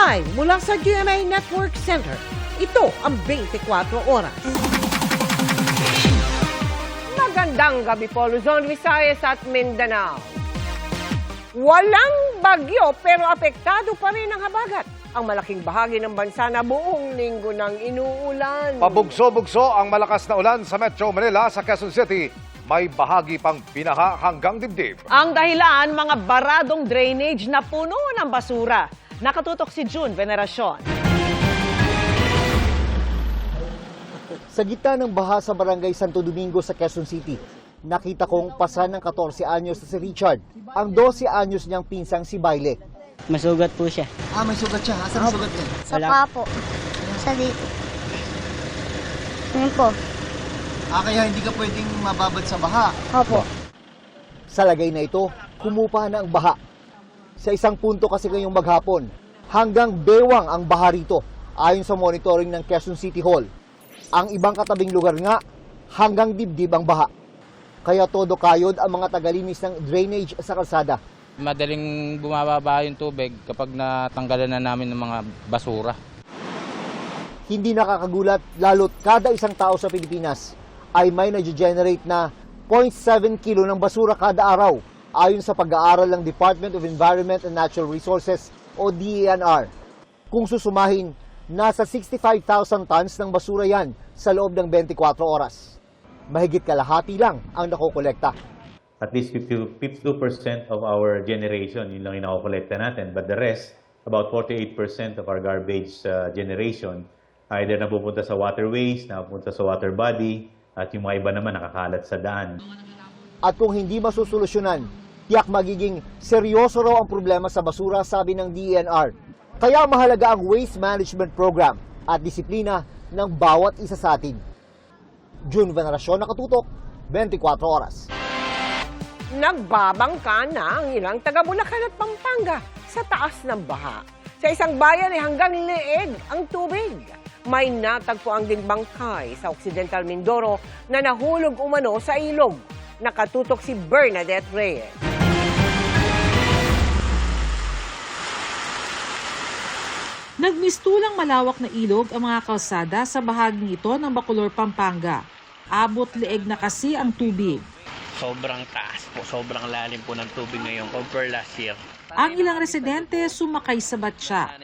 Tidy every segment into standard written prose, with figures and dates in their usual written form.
Live mula sa GMA Network Center, ito ang 24 Oras. Magandang gabi po, Luzon, Visayas at Mindanao. Walang bagyo pero apektado pa rin ang habagat. Ang malaking bahagi ng bansa na buong linggo nang inuulan. Pabugso-bugso ang malakas na ulan sa Metro Manila sa Quezon City. May bahagi pang binaha hanggang dibdib. Ang dahilan, mga baradong drainage na puno ng basura. Nakatutok si June Veneracion. Sa gitna ng baha sa barangay Santo Domingo sa Quezon City, nakita kong pasan ng 14 anyos na si Richard, ang 12 anyos niyang pinsang si Baile. Masugat po siya. May sugat siya. Asan ang sugat niya? Sa paa po. Sa dito. Yun po. Kaya hindi ka pwedeng mababad sa baha. Opo. Sa lagay na ito, kumupa na ang baha. Sa isang punto kasi ngayong maghapon, hanggang bewang ang baha rito, ayon sa monitoring ng Quezon City Hall. Ang ibang katabing lugar nga, hanggang dibdib ang baha. Kaya todo kayod ang mga tagalinis ng drainage sa kalsada. Madaling bumababa yung tubig kapag natanggalan na namin ng mga basura. Hindi nakakagulat lalo't kada isang tao sa Pilipinas ay may na-generate na 0.7 kilo ng basura kada araw ayon sa pag-aaral ng Department of Environment and Natural Resources o DENR. Kung susumahin, nasa 65,000 tons ng basura yan sa loob ng 24 oras. Mahigit kalahati lang ang nakokolekta. At least 52% of our generation, yun lang yung nakokolekta natin. But the rest, about 48% of our garbage generation, either napupunta sa waterways, napupunta sa water body, at yung mga iba naman nakakalat sa daan. At kung hindi masusolusyonan, tiyak magiging seryoso raw ang problema sa basura, sabi ng DENR. Kaya mahalaga ang waste management program at disiplina ng bawat isa sa atin. June Veneracion, nakatutok, 24 Oras. Nagbabangka na ang ilang taga Bulacan at Pampanga sa taas ng baha. Sa isang bayan ay hanggang leeg ang tubig. May natagpuan ding bangkay sa Occidental Mindoro na nahulog umano sa ilog. Nakatutok si Bernadette Reyes. Nagmistulang malawak na ilog ang mga kalsada sa bahaging ito ng Bacolor, Pampanga. Abot leeg na kasi ang tubig. Sobrang taas po, sobrang lalim po ng tubig ngayon compare last year. Ang ilang residente sumakay sa batya,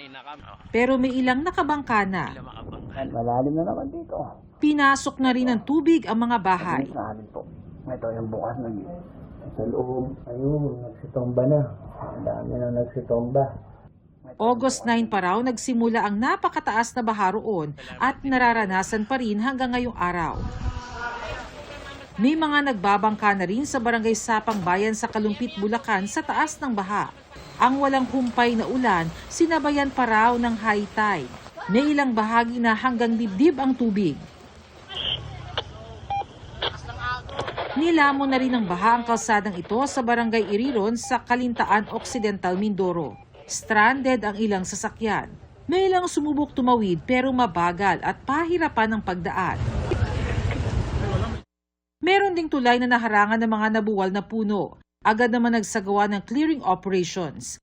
pero may ilang nakabangka na. Malalim na naman dito. Pinasok na rin ng tubig ang mga bahay. Malalim po. Ito yung bukas na sa loob. Ayun, nagsitomba na. Ang dami na nagsitomba. August 9 pa raw nagsimula ang napakataas na baha roon at nararanasan pa rin hanggang ngayong araw. May mga nagbabangka na rin sa barangay Sapang Bayan sa Kalumpit, Bulacan sa taas ng baha. Ang walang humpay na ulan, sinabayan pa raw ng high tide. May ilang bahagi na hanggang dibdib ang tubig. Nilamon na rin ng baha ang kalsadang ito sa barangay Iriron sa Kalintaan, Occidental Mindoro. Stranded ang ilang sasakyan. May ilang sumubok tumawid pero mabagal at pahirapan ng pagdaan. Meron ding tulay na naharangan ng mga nabuwal na puno. Agad naman nagsagawa ng clearing operations.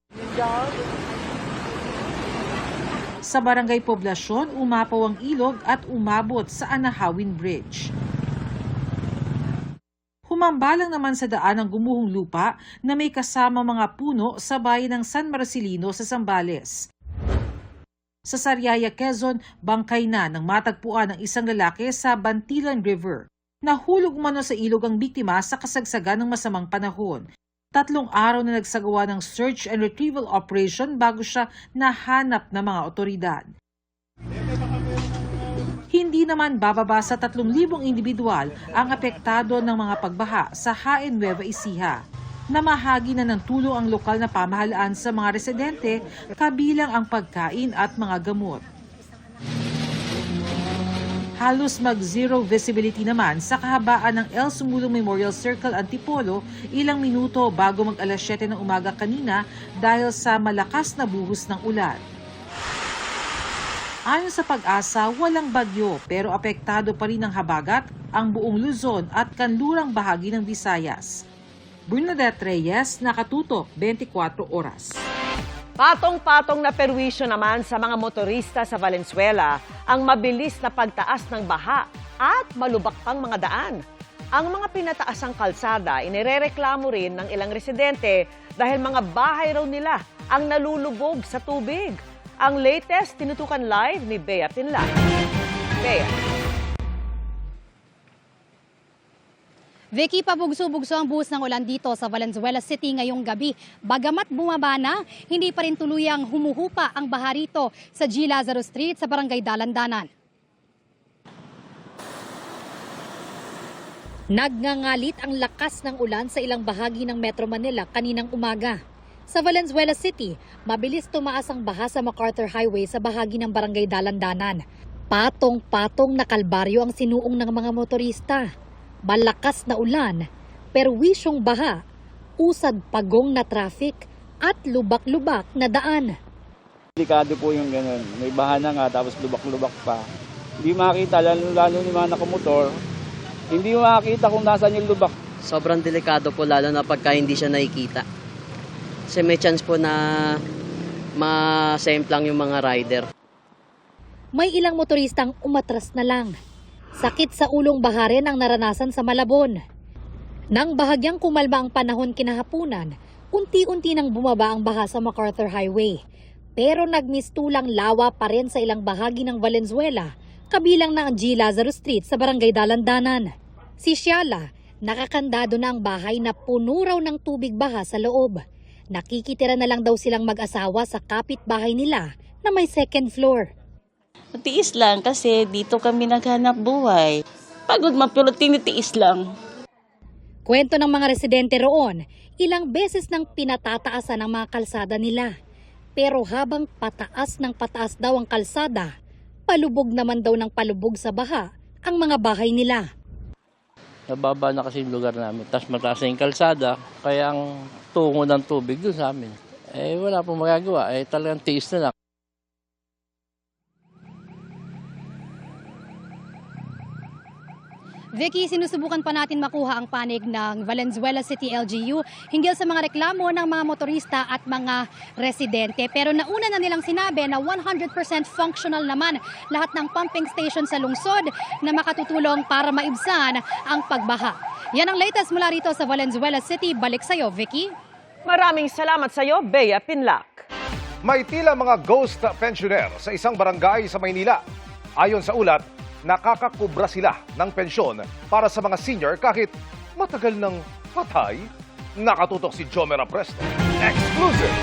Sa barangay Poblasyon, umapaw ang ilog at umabot sa Anahawin Bridge. Humambalang naman sa daan ang gumuhong lupa na may kasama mga puno sa bayan ng San Marcelino sa Zambales. Sa Sariaya, Quezon, bangkay na ng matagpuan ng isang lalaki sa Bantilan River. Nahulog umano sa ilog ang biktima sa kasagsagan ng masamang panahon. 3 araw na nagsagawa ng search and retrieval operation bago siya nahanap ng mga otoridad. Hindi naman bababa sa 3,000 individual ang apektado ng mga pagbaha sa Jaén, Nueva Ecija. Namahagi na ng tulong ang lokal na pamahalaan sa mga residente, kabilang ang pagkain at mga gamot. Halos mag-zero visibility naman sa kahabaan ng El Sumulong Memorial Circle Antipolo ilang minuto bago mag-alas 7 ng umaga kanina dahil sa malakas na buhos ng ulan. Ayon sa Pag-asa, walang bagyo pero apektado pa rin ng habagat ang buong Luzon at kanlurang bahagi ng Visayas. Bernadette Reyes, nakatutok 24 Oras. Patong-patong na perwisyo naman sa mga motorista sa Valenzuela ang mabilis na pagtaas ng baha at malubak pang mga daan. Ang mga pinataasang kalsada inirereklamo rin ng ilang residente dahil mga bahay raw nila ang nalulubog sa tubig. Ang latest, tinutukan live ni Bea Pinlac. Bea. Vicky, pabugso-bugso ang buhos ng ulan dito sa Valenzuela City ngayong gabi. Bagamat bumaba na, hindi pa rin tuluyang humuhupa ang baha rito sa G. Lazaro Street sa Barangay Dalandanan. Nagngangalit ang lakas ng ulan sa ilang bahagi ng Metro Manila kaninang umaga. Sa Valenzuela City, mabilis tumaas ang baha sa MacArthur Highway sa bahagi ng Barangay Dalandanan. Patong-patong na kalbaryo ang sinuong ng mga motorista. Malakas na ulan, perwisyong baha, usad pagong na traffic at lubak-lubak na daan. Delikado po yung ganun. May baha na nga tapos lubak-lubak pa. Hindi makita, lalo ni mga nakamotor, hindi makita kung nasaan yung lubak. Sobrang delikado po lalo na pagka hindi siya nakikita. Kasi may chance po na ma-semplang yung mga rider. May ilang motoristang umatras na lang. Sakit sa ulong baha rin ang naranasan sa Malabon. Nang bahagyang kumalma ang panahon kinahapunan, unti-unti nang bumaba ang baha sa MacArthur Highway. Pero nagmistulang lawa pa rin sa ilang bahagi ng Valenzuela, kabilang na ang G. Lazaro Street sa Barangay Dalandanan. Si Shiala, nakakandado na ang bahay na puno raw ng tubig baha sa loob. Nakikitira na lang daw silang mag-asawa sa kapitbahay nila na may second floor. Tiis lang kasi dito kami naghanap buhay. Pagod man pero tinitiis lang. Kwento ng mga residente roon, ilang beses nang pinatataasan ang mga kalsada nila. Pero habang pataas ng pataas daw ang kalsada, palubog naman daw ng palubog sa baha ang mga bahay nila. Nababa na kasi yung lugar namin. Tapos mataas na yung kalsada, kaya ang tungo ng tubig doon sa amin. Wala pong magagawa. Talagang tiis na lang. Vicky, sinusubukan pa natin makuha ang panig ng Valenzuela City LGU hinggil sa mga reklamo ng mga motorista at mga residente. Pero nauna na nilang sinabi na 100% functional naman lahat ng pumping station sa lungsod na makatutulong para maibsan ang pagbaha. Yan ang latest mula rito sa Valenzuela City. Balik sa'yo, Vicky. Maraming salamat sa'yo, Bea Pinlac. May tila mga ghost pensioner sa isang barangay sa Maynila. Ayon sa ulat, nakakakubra sila ng pensyon para sa mga senior kahit matagal ng patay. Nakatutok si Jomera Presto. Exclusive!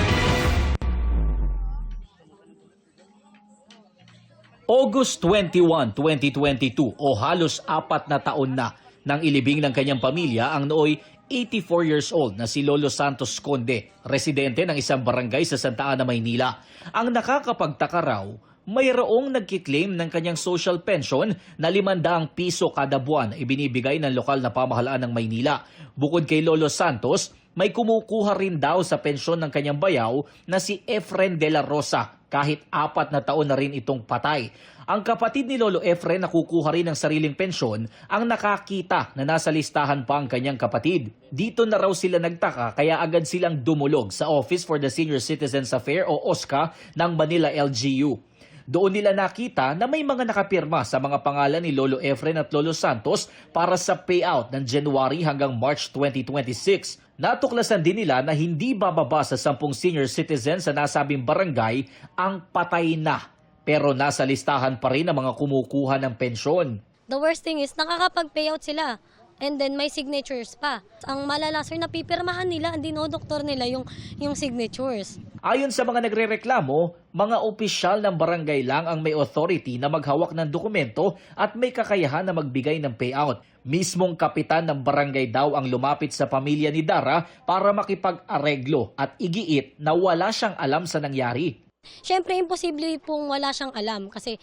August 21, 2022 o halos 4 na taon na nang ilibing ng kanyang pamilya ang nooy 84 years old na si Lolo Santos Conde, residente ng isang barangay sa Santa Ana, Maynila. Ang nakakapagtaka raw, mayroong nagkiklaim ng kanyang social pension na 500 piso kada buwan na ibinibigay ng lokal na pamahalaan ng Maynila. Bukod kay Lolo Santos, may kumukuha rin daw sa pensyon ng kanyang bayaw na si Efren de la Rosa kahit 4 na taon na rin itong patay. Ang kapatid ni Lolo Efren na kukuha rin ng sariling pensyon ang nakakita na nasa listahan pa ang kanyang kapatid. Dito na raw sila nagtaka kaya agad silang dumulog sa Office for the Senior Citizens Affairs o OSCA ng Manila LGU. Doon nila nakita na may mga nakapirma sa mga pangalan ni Lolo Efren at Lolo Santos para sa payout ng January hanggang March 2026. Natuklasan din nila na hindi bababa sa 10 senior citizens sa nasabing barangay ang patay na. Pero nasa listahan pa rin ang mga kumukuha ng pensyon. The worst thing is, nakakapag-payout sila. And then may signatures pa. Ang malala, sir, napipirmahan nila, ang dinodoktor nila yung signatures. Ayon sa mga nagrereklamo, mga opisyal ng barangay lang ang may authority na maghawak ng dokumento at may kakayahan na magbigay ng payout. Mismong kapitan ng barangay daw ang lumapit sa pamilya ni Dara para makipag-areglo at igiit na wala siyang alam sa nangyari. Siyempre, imposible pong wala siyang alam kasi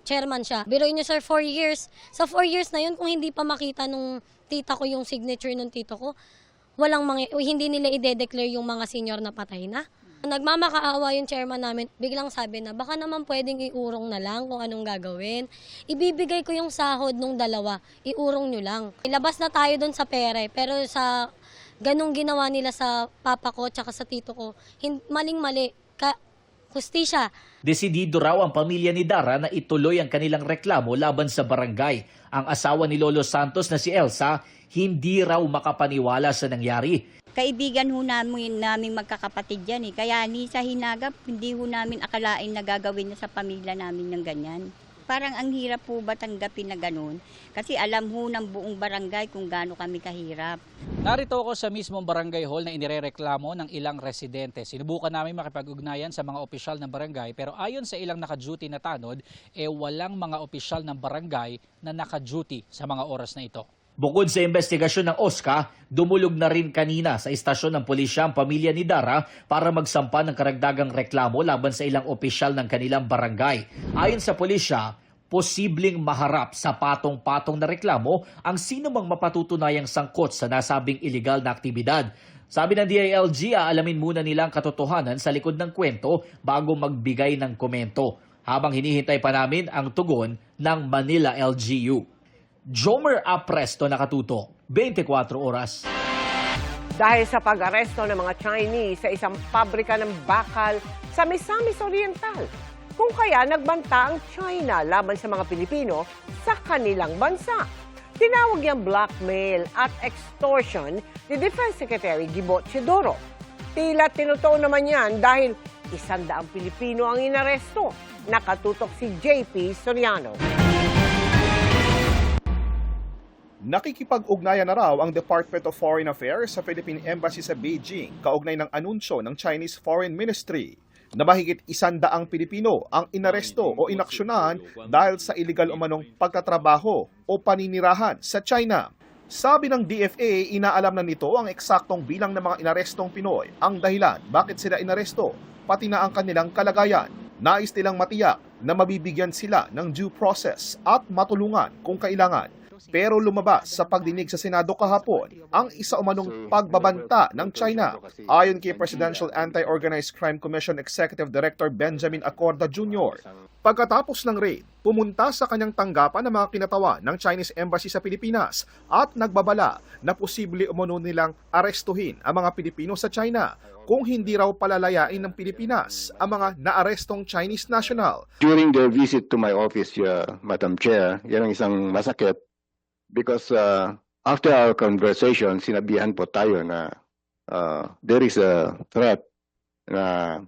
chairman siya. Biruin niyo, sir, 4 years. Sa 4 years na yun, kung hindi pa makita nung tita ko yung signature nung tito ko, hindi nila i-declare yung mga senior na patay na. Nagmamakaawa yung chairman namin, biglang sabi na baka naman pwedeng iurong na lang kung anong gagawin. Ibibigay ko yung sahod nung dalawa, iurong nyo lang. Ilabas na tayo dun sa pere, pero sa ganong ginawa nila sa papa ko tsaka sa tito ko, maling-mali. hustisya. Desidido raw ang pamilya ni Dara na ituloy ang kanilang reklamo laban sa barangay. Ang asawa ni Lolo Santos na si Elsa, hindi raw makapaniwala sa nangyari. Kaibigan ho namin magkakapatid yan eh. Kaya ni sa hinagap, hindi ho namin akalain na gagawin niya sa pamilya namin ng ganyan. Parang ang hirap po ba tanggapin na ganun? Kasi alam ho ng buong barangay kung gaano kami kahirap. Narito ako sa mismong barangay hall na inirereklamo ng ilang residente. Sinubukan namin makipag-ugnayan sa mga opisyal ng barangay pero ayon sa ilang naka-duty na tanod, walang mga opisyal ng barangay na naka-duty sa mga oras na ito. Bukod sa investigasyon ng OSCA, dumulog na rin kanina sa istasyon ng pulisya ang pamilya ni Dara para magsampa ng karagdagang reklamo laban sa ilang opisyal ng kanilang barangay. Ayon sa pulisya, posibleng maharap sa patong-patong na reklamo ang sino mang mapatutunayang sangkot sa nasabing iligal na aktibidad. Sabi ng DILG, aalamin muna nila ang katotohanan sa likod ng kwento bago magbigay ng komento. Habang hinihintay pa namin ang tugon ng Manila LGU. Jomer Apresto, nakatuto, 24 oras. Dahil sa pag-aresto ng mga Chinese sa isang pabrika ng bakal sa Misamis Oriental, kung kaya nagbanta ang China laban sa mga Pilipino sa kanilang bansa. Tinawag niyang blackmail at extortion ni Defense Secretary Gibo Teodoro. Tila tinutuon naman yan dahil 100 Pilipino ang inaresto. Nakatutok si JP Soriano. Nakikipag-ugnayan na raw ang Department of Foreign Affairs sa Philippine Embassy sa Beijing kaugnay ng anunsyo ng Chinese Foreign Ministry na mahigit 100 Pilipino ang inaresto o inaksyonan dahil sa iligal umanong pagtatrabaho o paninirahan sa China. Sabi ng DFA, inaalam na nito ang eksaktong bilang ng mga inarestong Pinoy, ang dahilan bakit sila inaresto, pati na ang kanilang kalagayan. Nais nilang matiyak na mabibigyan sila ng due process at matulungan kung kailangan. Pero lumabas sa pagdinig sa Senado kahapon ang isa umanong pagbabanta ng China. Ayon kay Presidential Anti-Organized Crime Commission Executive Director Benjamin Acorda Jr. Pagkatapos ng raid, pumunta sa kanyang tanggapan ng mga kinatawan ng Chinese Embassy sa Pilipinas at nagbabala na posible umano nilang arestuhin ang mga Pilipino sa China kung hindi raw palalayain ng Pilipinas ang mga naarestong Chinese national. During their visit to my office, Madam Chair, yan ang isang masakit. Because after our conversation, sinabihan po tayo na there is a threat na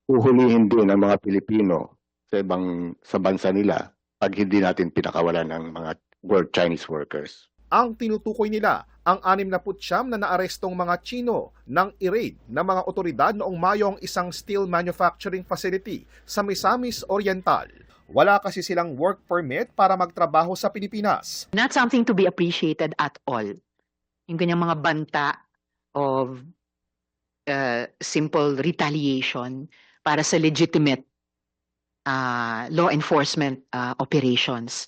uhulihin din ang mga Pilipino sa bansa nila pag hindi natin pinakawalan ng mga work Chinese workers. Ang tinutukoy nila ang 69 na naarestong mga Chino nang i-raid ng mga otoridad noong Mayo ang isang steel manufacturing facility sa Misamis Oriental. Wala kasi silang work permit para magtrabaho sa Pilipinas. Not something to be appreciated at all. Yung ganyang mga banta of simple retaliation para sa legitimate law enforcement operations.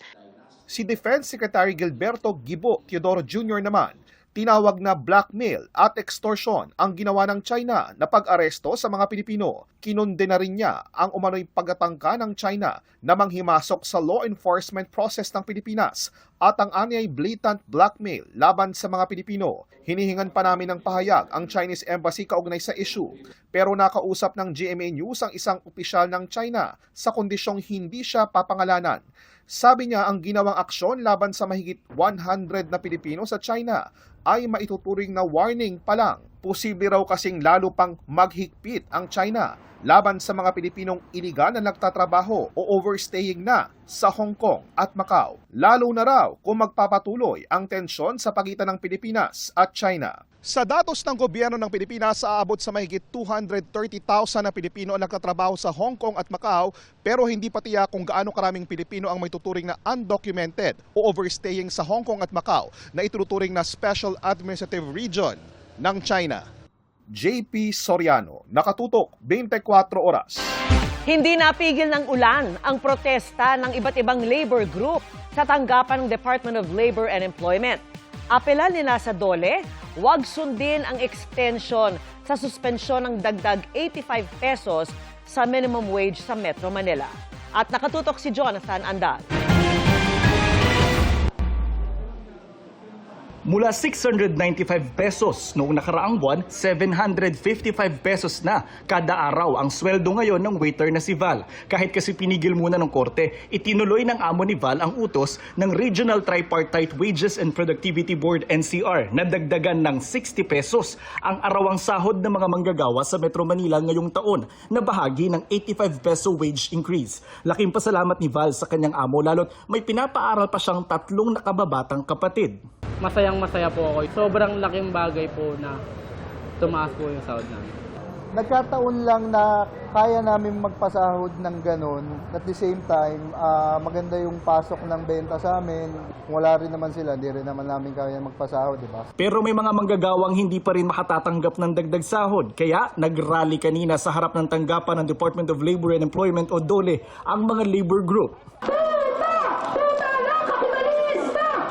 Si Defense Secretary Gilberto Gibo Teodoro Jr. naman, tinawag na blackmail at extortion ang ginawa ng China na pag-aresto sa mga Pilipino. Kinonde na rin niya ang umano'y pagtatangka ng China na manghimasok sa law enforcement process ng Pilipinas at ang anyay blatant blackmail laban sa mga Pilipino. Hinihingan pa namin ng pahayag ang Chinese Embassy kaugnay sa issue. Pero nakausap ng GMA News ang isang opisyal ng China sa kondisyong hindi siya papangalanan. Sabi niya ang ginawang aksyon laban sa mahigit 100 na Pilipino sa China ay maituturing na warning pa lang. Posible raw kasing lalo pang maghigpit ang China laban sa mga Pilipinong iligal na nagtatrabaho o overstaying na sa Hong Kong at Macau. Lalo na raw kung magpapatuloy ang tensyon sa pagitan ng Pilipinas at China. Sa datos ng gobyerno ng Pilipinas, aabot sa mahigit 230,000 na Pilipino ang nagtatrabaho sa Hong Kong at Macau, pero hindi pa tiyak kung gaano karaming Pilipino ang may tuturing na undocumented o overstaying sa Hong Kong at Macau na ituturing na Special Administrative Region ng China. JP Soriano, nakatutok, 24 oras. Hindi napigil ng ulan ang protesta ng iba't ibang labor group sa tanggapan ng Department of Labor and Employment. Apelan nila sa DOLE, huwag sundin ang extension sa suspensyon ng dagdag 85 pesos sa minimum wage sa Metro Manila. At nakatutok si Jonathan Andal. Mula 695 pesos noong nakaraang buwan, 755 pesos na kada araw ang sweldo ngayon ng waiter na si Val. Kahit kasi pinigil muna ng korte, itinuloy ng amo ni Val ang utos ng Regional Tripartite Wages and Productivity Board NCR na dagdagan ng 60 pesos ang arawang sahod ng mga manggagawa sa Metro Manila ngayong taon na bahagi ng 85 peso wage increase. Laking pasalamat ni Val sa kanyang amo lalo't may pinapaaral pa siyang 3 nakababatang kapatid. Masayang-masaya po ako. Sobrang laking bagay po na tumaas po yung sahod namin. Nagkataon lang na kaya namin magpasahod ng ganun. At the same time, maganda yung pasok ng benta sa amin. Kung wala rin naman sila, di rin naman namin kaya magpasahod, di ba? Pero may mga manggagawang hindi pa rin makatatanggap ng dagdag sahod. Kaya nagrally kanina sa harap ng tanggapan ng Department of Labor and Employment o DOLE ang mga labor group.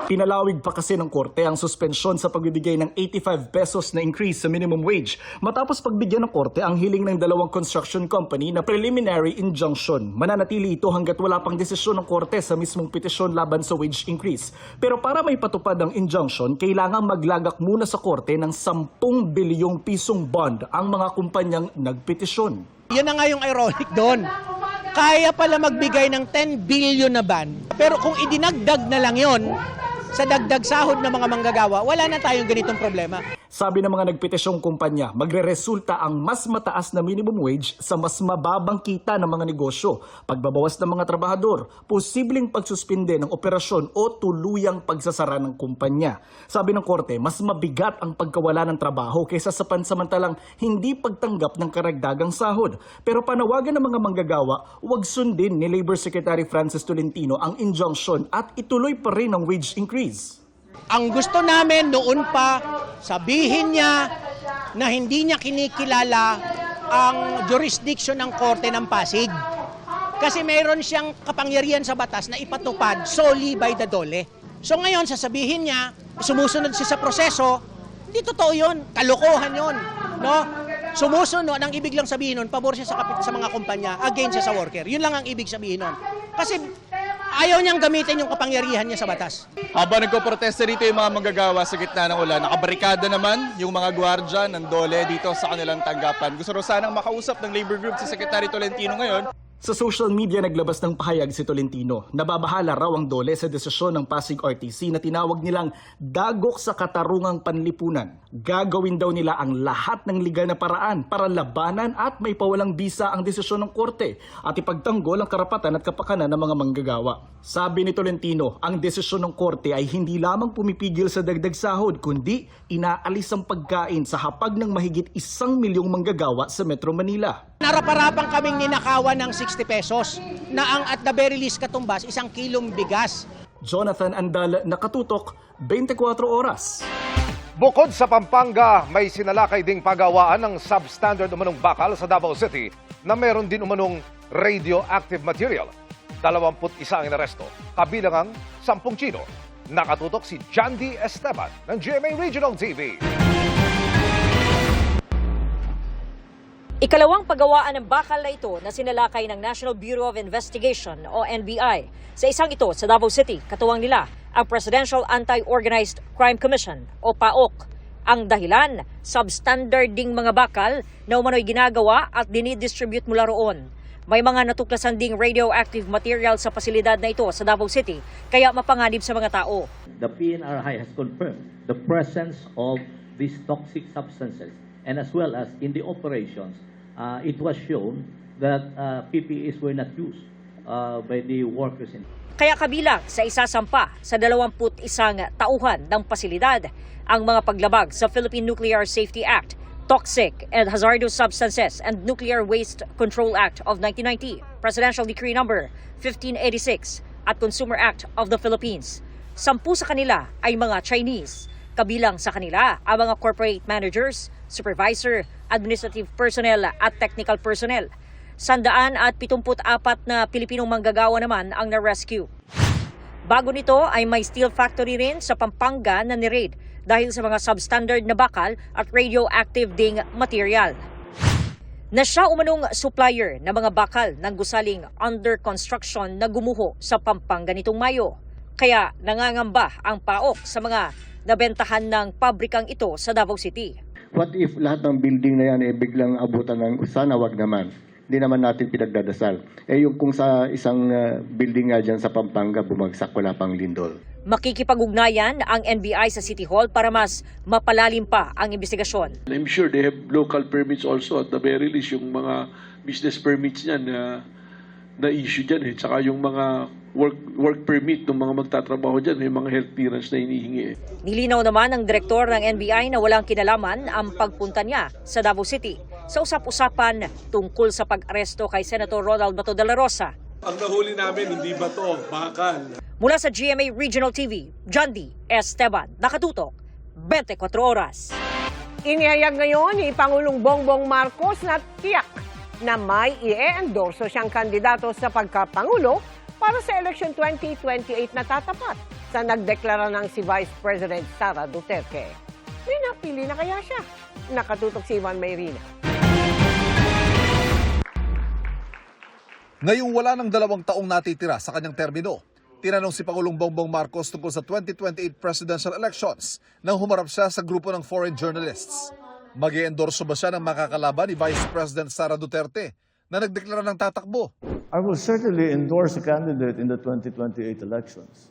Pinalawig pa kasi ng korte ang suspensyon sa pagbibigay ng 85 pesos na increase sa minimum wage matapos pagbigyan ng korte ang hiling ng 2 construction company na preliminary injunction. Mananatili ito hanggat wala pang desisyon ng korte sa mismong petisyon laban sa wage increase. Pero para may patupad ang injunction, kailangan maglagak muna sa korte ng 10 bilyong pisong bond ang mga kumpanyang nagpetisyon. Yun na nga yung ironic doon. Kaya pala magbigay ng 10 billion na ban, pero kung idinagdag na lang yon sa dagdag sahod ng mga manggagawa, wala na tayong ganitong problema. Sabi ng mga nagpetisyong kumpanya, magreresulta ang mas mataas na minimum wage sa mas mababang kita ng mga negosyo, pagbabawas ng mga trabahador, posibleng pagsuspinde ng operasyon o tuluyang pagsasara ng kumpanya. Sabi ng korte, mas mabigat ang pagkawala ng trabaho kaysa sa pansamantalang hindi pagtanggap ng karagdagang sahod. Pero panawagan ng mga manggagawa, huwag sundin ni Labor Secretary Francis Tolentino ang injunction at ituloy pa rin ang wage increase. Ang gusto namin noon pa, sabihin niya na hindi niya kinikilala ang jurisdiction ng Korte ng Pasig. Kasi mayroon siyang kapangyarihan sa batas na ipatupad solely by the DOLE. So ngayon, sasabihin niya, sumusunod siya sa proseso, hindi totoo yun, kalokohan yun. No? Sumusunod, ang ibig lang sabihin nun, pabor siya sa mga kumpanya, against siya sa worker. Yun lang ang ibig sabihin nun. Kasi ayaw niyang gamitin yung kapangyarihan niya sa batas. Habang nagpo-protesta dito yung mga manggagawa sa gitna ng ulan, nakabarikada naman yung mga gwardya ng DOLE dito sa kanilang tanggapan. Gusto rin sanang makausap ng labor group si Secretary Tolentino ngayon. Sa social media naglabas ng pahayag si Tolentino. Nababahala raw ang DOLE sa desisyon ng Pasig RTC na tinawag nilang dagok sa katarungang panlipunan. Gagawin daw nila ang lahat ng liga na paraan para labanan at may pawalang bisa ang desisyon ng korte at ipagtanggol ang karapatan at kapakanan ng mga manggagawa. Sabi ni Tolentino, ang desisyon ng korte ay hindi lamang pumipigil sa dagdag sahod kundi inaalis ang pagkain sa hapag ng mahigit 1 milyong manggagawa sa Metro Manila. Naraparapan kaming ninakawan ng 60 pesos na ang at the very least katumbas 1 kilong bigas. Jonathan Andal, Nakatutok, 24 Oras. Bukod sa Pampanga, may sinalakay ding pagawaan ng substandard umanong bakal sa Davao City na meron din umanong radioactive material. 21 ang inaresto, kabilang ang 10 Chino. Nakatutok si Jandy Esteban ng GMA Regional TV. Ikalawang pagawaan ng bakal na ito na sinalakay ng National Bureau of Investigation o NBI. Sa isang ito sa Davao City, katuwang nila ang Presidential Anti-Organized Crime Commission o PAOK. Ang dahilan, substandard ding mga bakal na umano'y ginagawa at dinidistribute mula roon. May mga natuklasan ding radioactive material sa pasilidad na ito sa Davao City, kaya mapanganib sa mga tao. The PNRI has confirmed the presence of these toxic substances. And as well as in the operations, it was shown that PPEs were not used by the workers. Kaya kabilang sa isasampa sa 21 tauhan ng pasilidad ang mga paglabag sa Philippine Nuclear Safety Act, Toxic and Hazardous Substances and Nuclear Waste Control Act of 1990, Presidential Decree Number 1586 at Consumer Act of the Philippines. 10 sa kanila ay mga Chinese. Kabilang sa kanila ang mga corporate managers, supervisor, administrative personnel at technical personnel. 174 na Pilipinong manggagawa naman ang na-rescue. Bago nito ay may steel factory rin sa Pampanga na ni-raid dahil sa mga substandard na bakal at radioactive ding material. Na siya umanong supplier ng mga bakal ng gusaling under construction na gumuho sa Pampanga nitong Mayo. Kaya nangangamba ang PAOK sa mga nabentahan ng pabrikang ito sa Davao City. What if lahat ng building na yan biglang abutan ng sana wag naman. Hindi naman natin pinagdadasal. Yung kung sa isang building nga dyan sa Pampanga bumagsak wala pang lindol. Makikipag-ugnayan ang NBI sa City Hall para mas mapalalim pa ang investigasyon. I'm sure they have local permits also at the very least yung mga business permits niyan na issue dyan Tsaka yung mga work permit ng mga magtatrabaho dyan, may mga health clearance na hinihingi Nilinaw naman ng direktor ng NBI na walang kinalaman ang pagpunta niya sa Davao City sa usap-usapan tungkol sa pag-aresto kay Senator Ronald Bato de la Rosa. Ang nahuli namin, hindi ba to bakal? Mula sa GMA Regional TV, John D. Esteban, nakatutok, 24 oras. Inihayag ngayon ni Pangulong Bongbong Marcos na tiyak na may i-endorso siyang kandidato sa pagkapangulo para sa election 2028 na tatapat sa nagdeklara ng si Vice President Sara Duterte. May napili na kaya siya? Nakatutok si Ivan Mayrina. Ngayong wala ng 2 taong natitira sa kanyang termino, tinanong si Pangulong Bongbong Marcos tungkol sa 2028 presidential elections nang humarap siya sa grupo ng foreign journalists. Mag-i-endorso ba siya ng makakalaban ni Vice President Sara Duterte na nagdeklara ng tatakbo? I will certainly endorse a candidate in the 2028 elections.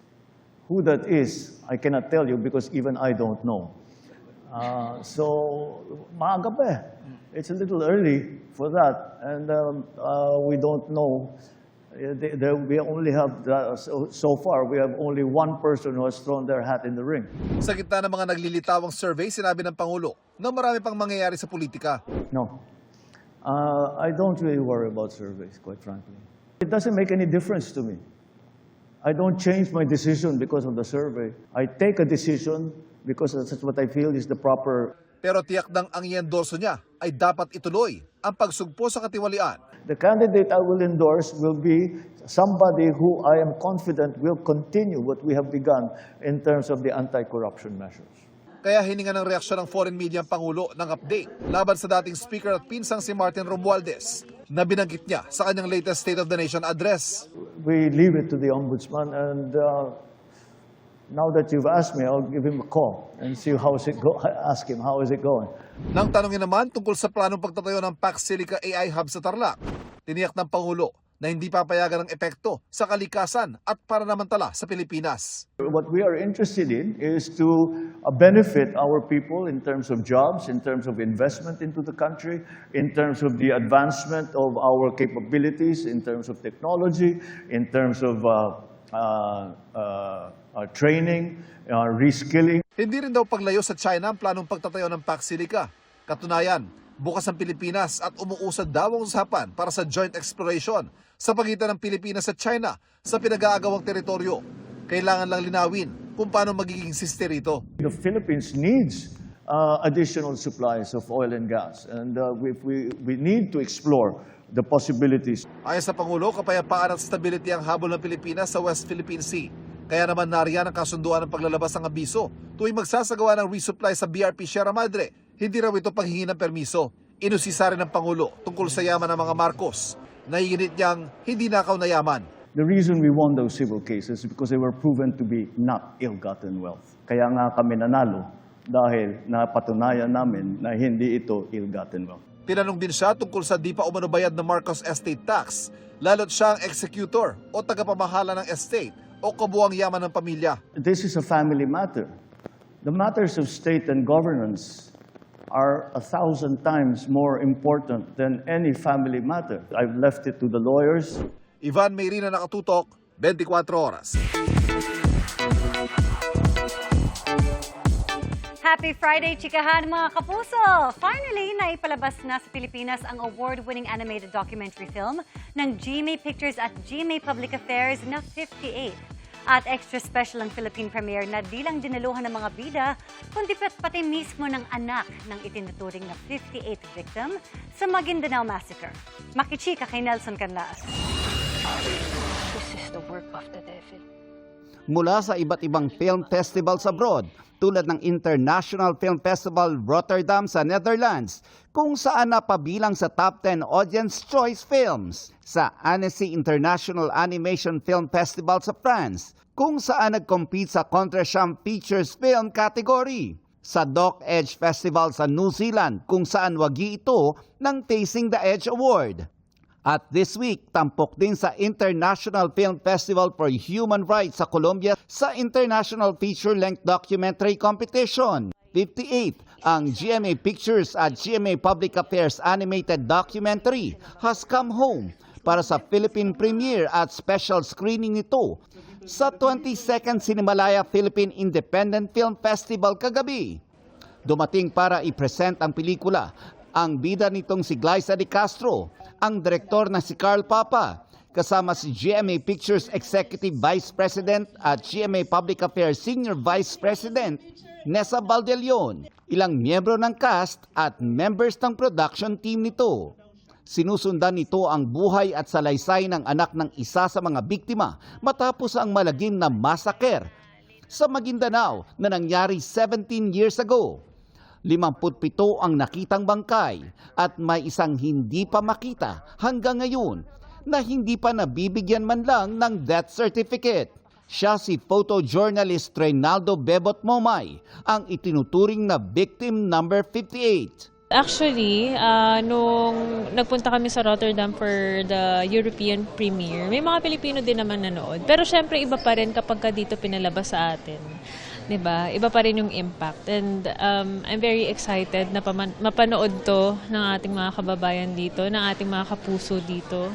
Who that is, I cannot tell you because even I don't know. So, maaga pa eh. It's a little early for that, and we don't know. We only have, so far, we have only one person who has thrown their hat in the ring. Sa gitna ng mga naglilitawang survey, sinabi ng Pangulo na marami pang mangyayari sa politika. No. I don't really worry about surveys, quite frankly. It doesn't make any difference to me. I don't change my decision because of the survey. I take a decision because that's what I feel is the proper. Pero tiyak ng ang i-endorso niya ay dapat ituloy ang pagsugpo sa katiwalian. The candidate I will endorse will be somebody who I am confident will continue what we have begun in terms of the anti-corruption measures. Kaya hininga ng reaksyon ng foreign media ang Pangulo ng update laban sa dating speaker at pinsang si Martin Romualdez na binanggit niya sa kanyang latest State of the Nation address. We leave it to the Ombudsman and now that you've asked me, I'll give him a call and see ask him how is it going. Nang tanongin naman tungkol sa planong pagtatayo ng Pax Silica AI Hub sa Tarlac, tiniyak ng Pangulo na hindi papayagan ng epekto sa kalikasan at pananamantala sa Pilipinas. What we are interested in is to benefit our people in terms of jobs, in terms of investment into the country, in terms of the advancement of our capabilities, in terms of technology, in terms of training, reskilling. Hindi rin daw paglayo sa China ang planong pagtatayo ng Pax Silica. Katunayan, bukas ang Pilipinas at umuusad daw ang usapan para sa joint exploration sa pagitan ng Pilipinas at China sa pinag-aagawang teritoryo. Kailangan lang linawin kung paano magiging siste rito. The Philippines needs additional supplies of oil and gas, and we need to explore the possibilities. Ayon sa Pangulo, kapayapaan at stability ang habol ng Pilipinas sa West Philippine Sea. Kaya naman nariyan ang kasunduan ng paglalabas ng abiso tuwing magsasagawa ng resupply sa BRP Sierra Madre. Hindi raw ito paghihingi ng permiso. Inusisa rin ng Pangulo tungkol sa yaman ng mga Marcos. Naiinit niyang hindi nakaw na yaman. The reason we won those civil cases is because they were proven to be not ill-gotten wealth. Kaya nga kami nanalo dahil napatunayan namin na hindi ito ill-gotten wealth. Tinanong din siya tungkol sa di pa umanobayad na Marcos estate tax, lalo't siya ang executor o tagapamahala ng estate o kabuang yaman ng pamilya. This is a family matter. The matters of state and governance are 1,000 times more important than any family matter. I've left it to the lawyers. Ivan Mayrina, nakatutok, 24 oras. Happy Friday, chikahan mga kapuso! Finally, naipalabas na sa Pilipinas ang award-winning animated documentary film ng GMA Pictures at GMA Public Affairs na 58. At extra special ang Philippine premiere na di lang dinaluhan ng mga bida, kundi pati mismo ng anak ng itinuturing na 58th victim sa Maguindanao Massacre. Makichika kay Nelson Canlas. This is the work of the devil. Mula sa iba't ibang film festivals abroad, tulad ng International Film Festival Rotterdam sa Netherlands, kung saan napabilang sa top 10 Audience Choice Films, sa Annecy International Animation Film Festival sa France, kung saan nag-compete sa Contretemps Features Film category. Sa Doc Edge Festival sa New Zealand kung saan wagi ito ng Tasting the Edge Award. At this week, tampok din sa International Film Festival for Human Rights sa Colombia sa International Feature-Length Documentary Competition. 58, ang GMA Pictures at GMA Public Affairs Animated Documentary has come home para sa Philippine premiere at special screening nito sa 22nd Cinemalaya Philippine Independent Film Festival kagabi. Dumating para i-present ang pelikula ang bida nitong si Glyza de Castro, ang direktor na si Carl Papa, kasama si GMA Pictures Executive Vice President at GMA Public Affairs Senior Vice President Nessa Valdelion, ilang miyembro ng cast at members ng production team nito. Sinusundan nito ang buhay at salaysay ng anak ng isa sa mga biktima matapos ang malagim na massacre sa Maguindanao na nangyari 17 years ago. 57 ang nakitang bangkay at may isang hindi pa makita hanggang ngayon na hindi pa nabibigyan man lang ng death certificate. Siya si photojournalist Reynaldo Bebot Momay, ang itinuturing na victim number 58. Actually, nung nagpunta kami sa Rotterdam for the European premiere, may mga Pilipino din naman nanood. Pero syempre iba pa rin kapag dito pinalabas sa atin. 'Di ba? Iba pa rin yung impact. And I'm very excited na mapanood to ng ating mga kababayan dito, ng ating mga kapuso dito.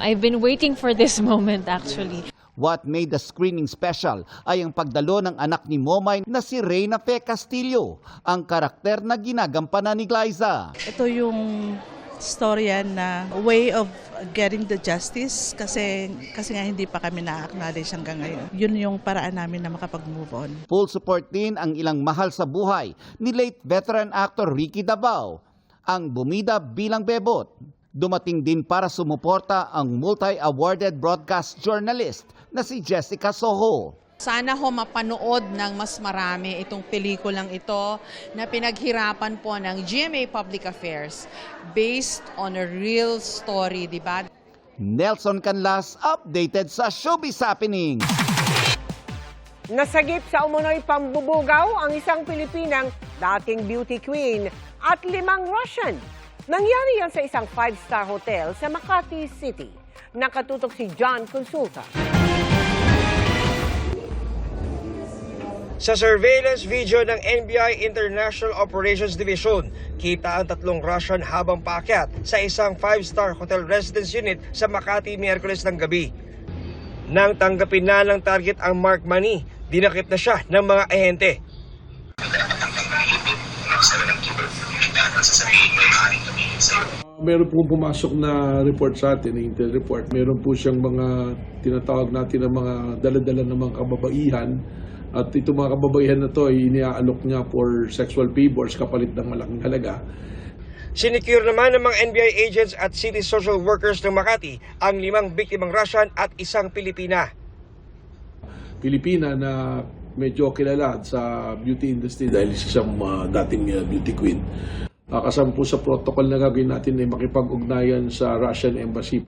I've been waiting for this moment actually. What made the screening special ay ang pagdalo ng anak ni Momay na si Reyna Fe Castillo, ang karakter na ginagampanan ni Glyza. Ito yung storya na way of getting the justice kasi nga hindi pa kami na-acknowledge hanggang ngayon. Yun yung paraan namin na makapag-move on. Full support din ang ilang mahal sa buhay ni late veteran actor Ricky Davao, ang bumida bilang bebot. Dumating din para sumuporta ang multi-awarded broadcast journalist na si Jessica Soho. Sana ho mapanood ng mas marami itong pelikulang ito na pinaghirapan po ng GMA Public Affairs based on a real story, di ba? Nelson Canlas, updated sa Showbiz Happening. Nasagip sa umunoy pambubugaw ang isang Pilipinang dating beauty queen at 5 Russian. Nangyari yan sa isang 5-star hotel sa Makati City. Nakatutok si John Consulta. Sa surveillance video ng NBI International Operations Division, kita ang 3 Russian habang paakyat sa isang 5-star hotel residence unit sa Makati Miyerkules ng gabi. Nang tanggapin na ng target ang marked money, dinakip na siya ng mga ahente. Meron pong pumasok na report sa atin, intel report. Meron po siyang mga tinatawag natin na mga dala-dala ng mga kababaihan. At itong mga kababaihan na to ay iniaalok niya for sexual favors kapalit ng malaking halaga. Sinicure naman ng mga NBI agents at city social workers ng Makati ang 5 biktimang Russian at isang Pilipina. Pilipina na medyo kilala sa beauty industry dahil siyang dating beauty queen. Kasama po sa protocol na gagawin natin ay makipag-ugnayan sa Russian Embassy.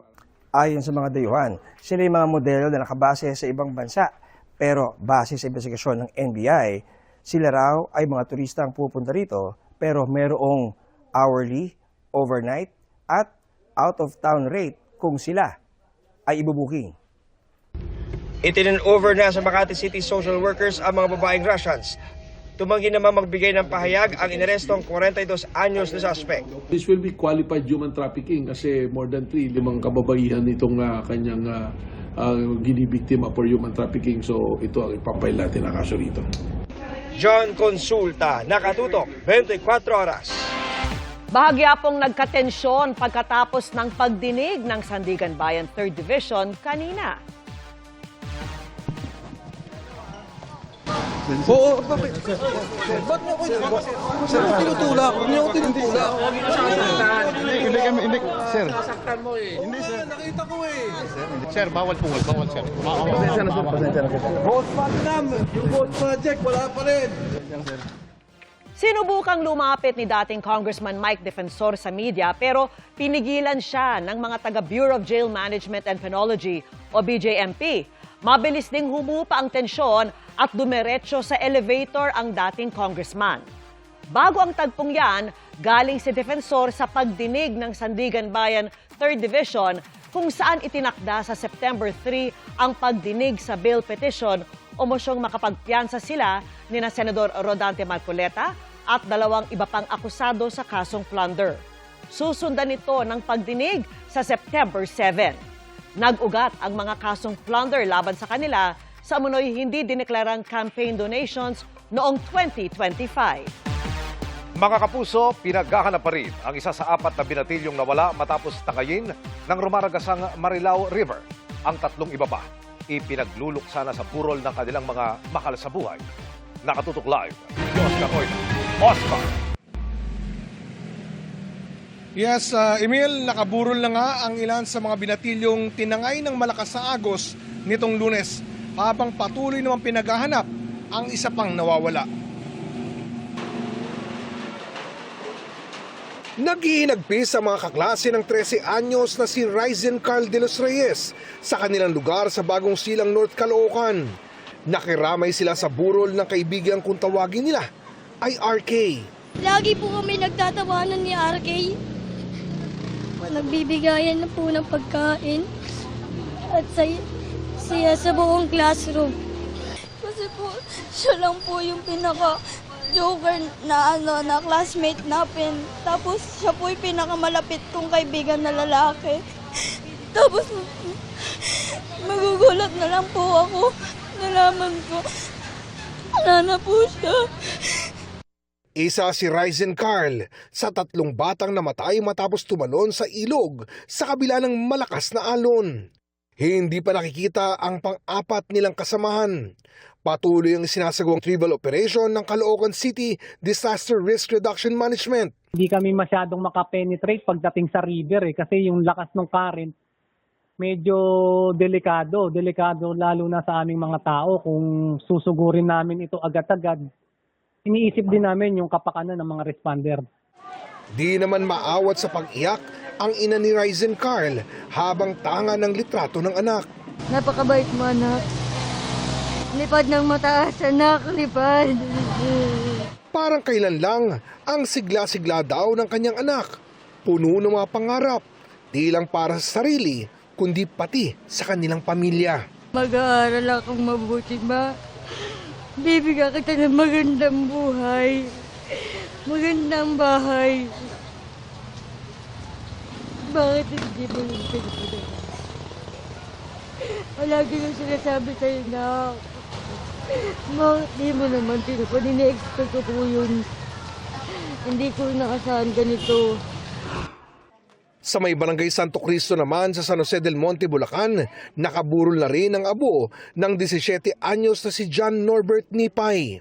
Ayon sa mga dayuhan, sila yung mga modelo na nakabase sa ibang bansa. Pero base sa investigasyon ng NBI, sila raw ay mga turista ang pupunta rito pero merong hourly, overnight at out-of-town rate kung sila ay ibubuking. Itin-over na sa Makati City social workers ang mga babaeng Russians. Tumanggi naman magbigay ng pahayag ang inarestong 42 anyos na suspect. This will be qualified human trafficking kasi more than 5 kababaihan itong kanyang ginibiktima for human trafficking. So ito ang ipapile natin na kaso rito. John Consulta, nakatutok 24 oras. Bahagya pong nagkatensyon pagkatapos ng pagdinig ng Sandigan Bayan 3rd Division kanina. Oo, bakit? Ba't mo ako tinutulak? Huwag niyo ako tinutulak. Hindi, sir. Sasaktan mo eh. Hindi, sir. Nakita ko eh. Sir, bawal, sir. Pasensya na, sir. Pasensya na. Boat Vietnam, yung boat project, wala pa rin. Sinubukang lumapit ni dating Congressman Mike Defensor sa media pero pinigilan siya ng mga taga Bureau of Jail Management and Penology o BJMP. Mabilis ding humupa ang tensyon at dumiretso sa elevator ang dating congressman. Bago ang tagpong yan, galing si Defensor sa pagdinig ng Sandigan Bayan 3rd Division kung saan itinakda sa September 3 ang pagdinig sa bill petition o mosyong makapagpiyansa sila ni na Senador Rodante Marcoleta at 2 iba pang akusado sa kasong plunder. Susundan ito ng pagdinig sa September 7. Nag-ugat ang mga kasong plunder laban sa kanila sa umunoy hindi dineklarang campaign donations noong 2025. Mga kapuso, pinaghahanap pa rin ang isa sa 4 na binatilyong nawala matapos tangayin ng rumaragasang Marilao River. Ang 3 iba pa, ipinagluluksa na sa burol ng kanilang mga mahal sa buhay. Nakatutok live, si Oscar Oida. Oscar! Yes, Emil, nakaburol na nga ang ilan sa mga binatilyong tinangay ng malakas na agos nitong Lunes habang patuloy namang pinaghahanap ang isa pang nawawala. Naghihinagpis sa mga kaklase ng 13 anyos na si Ryzen Carl de los Reyes sa kanilang lugar sa Bagong Silang, North Caloocan. Nakiramay sila sa burol ng kaibigan kung tawagin nila ay RK. Lagi po kami nagtatawanan ni RK. Nagbibigayan na po ng pagkain at siya sa buong classroom. Kasi po, siya lang po yung pinaka-joker na classmate natin. Tapos siya po yung pinakamalapit kong kaibigan na lalaki. Tapos magugulat na lang po ako. Nalaman ko, wala na po siya. Isa si Ryzen Carl sa 3 batang namatay matapos tumalon sa ilog sa kabila ng malakas na alon. Hindi pa nakikita ang pang-4 nilang kasamahan. Patuloy ang sinasagawang tribal operation ng Caloocan City Disaster Risk Reduction Management. Hindi kami masyadong makapenetrate pagdating sa river kasi yung lakas ng current medyo delikado lalo na sa aming mga tao kung susugurin namin ito agad-agad. Iniisip din namin yung kapakanan ng mga responder. Di naman maawat sa pag-iyak ang ina ni Ryzen Carl habang tanga ng litrato ng anak. Napakabait mo, anak. Lipad ng mataas, anak. Lipad. Parang kailan lang ang sigla-sigla daw ng kanyang anak. Puno ng mga pangarap. Di lang para sa sarili, kundi pati sa kanilang pamilya. Mag-aaral akong mabuti, ma. Bibigyan kita ng magandang buhay. Magandang bahay. Bakit hindi mo yung pinipili? Palagi yung sinasabi sa'yo na bakit di mo naman pinipili? Ni-expect ko po yun. Hindi ko nakasahan ganito. Sa may barangay Santo Cristo naman sa San Jose del Monte, Bulacan, nakaburol na rin ang abo ng 17 anyos na si John Norbert Nipay.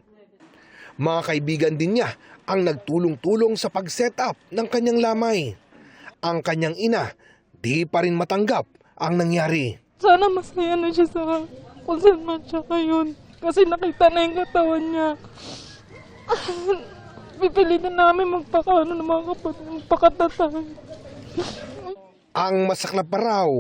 Mga kaibigan din niya ang nagtulong-tulong sa pag-set up ng kanyang lamay. Ang kanyang ina, di pa rin matanggap ang nangyari. Sana masaya na siya sa kung saan man siya ngayon. Kasi nakita na yung katawan niya. Pipilitan namin magpakaano ng mga magpakatatay. Ang masaklap pa raw,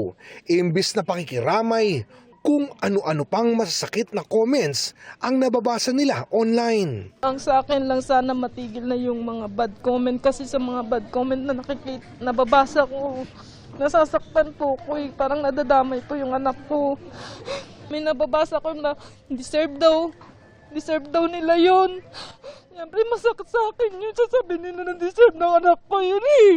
imbis na pakikiramay, kung ano-ano pang masasakit na comments ang nababasa nila online. Ang sa akin lang sana matigil na yung mga bad comment kasi sa mga bad comment na nababasa ko, nasasaktan po ko eh. Parang nadadamay po yung anak ko. May nababasa ko na deserve daw nila yun. Siyempre masakit sa akin yun. Sasabihin nila na deserve ng anak ko yun eh.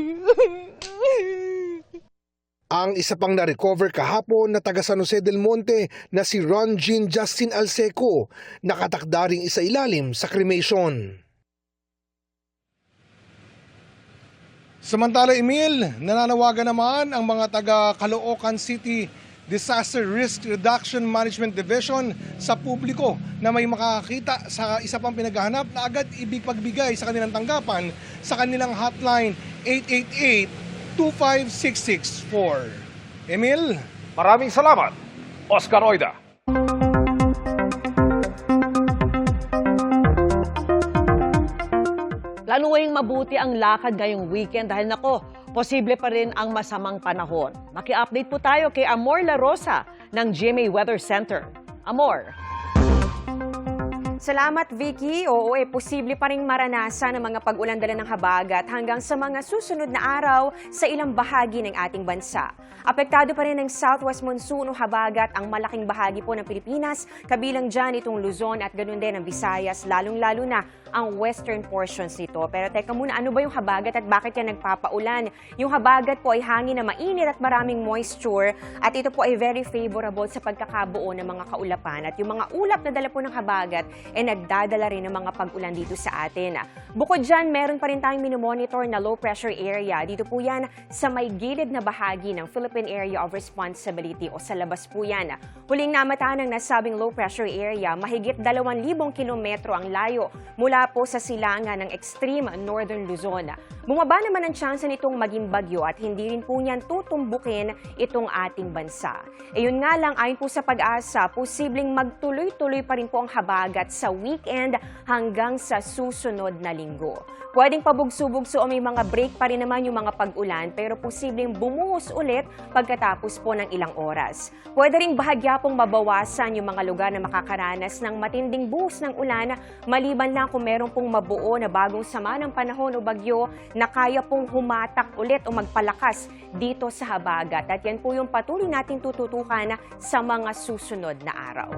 Ang isa pang na-recover kahapon na taga San Jose del Monte na si Ron Jean Justin Alseco, nakatakda ring isa ilalim sa cremation. Samantala, Emil, nananawagan naman ang mga taga Caloocan City Disaster Risk Reduction Management Division sa publiko na may makakita sa isa pang pinaghahanap na agad ipagbigay sa kanilang tanggapan sa kanilang hotline 888-25664. Emil? Maraming salamat, Oscar Oida. Planuhin mabuti ang lakad ngayong weekend dahil nako, posible pa rin ang masamang panahon. Maki-update po tayo kay Amor La Rosa ng GMA Weather Center. Amor. Salamat, Vicky. Oo, posible pa rin maranasan ang mga pag-ulan dala ng habagat hanggang sa mga susunod na araw sa ilang bahagi ng ating bansa. Apektado pa rin ng southwest monsoon o habagat ang malaking bahagi po ng Pilipinas, kabilang dyan itong Luzon at ganun din ang Visayas, lalong-lalo na ang western portions nito. Pero teka muna, ano ba yung habagat at bakit yan nagpapaulan? Yung habagat po ay hangin na mainit at maraming moisture at ito po ay very favorable sa pagkakabuo ng mga kaulapan. At yung mga ulap na dala po ng habagat nagdadala rin ng mga pag-ulan dito sa atin. Bukod dyan, meron pa rin tayong minomonitor na low pressure area. Dito po yan sa may gilid na bahagi ng Philippine Area of Responsibility o sa labas po yan. Huling namataan ng nasabing low pressure area, mahigit 2,000 kilometro ang layo mula po sa silangan ng extreme northern Luzon. Bumaba naman ang tsansa nitong maging bagyo at hindi rin po niyan tutumbukin itong ating bansa. Yun nga lang, ayon po sa Pag-asa, posibleng magtuloy-tuloy pa rin po ang habagat sa weekend hanggang sa susunod na linggo. Pwedeng pabugso-bugso o may mga break pa rin naman yung mga pag-ulan pero posibleng bumuhos ulit pagkatapos po ng ilang oras. Pwede ring bahagya pong mabawasan yung mga lugar na makakaranas ng matinding buhos ng ulan maliban lang kung meron pong mabuo na bagong sama ng panahon o bagyo na kaya pong humatak ulit o magpalakas dito sa habagat. At yan po yung patuloy nating tututukan sa mga susunod na araw.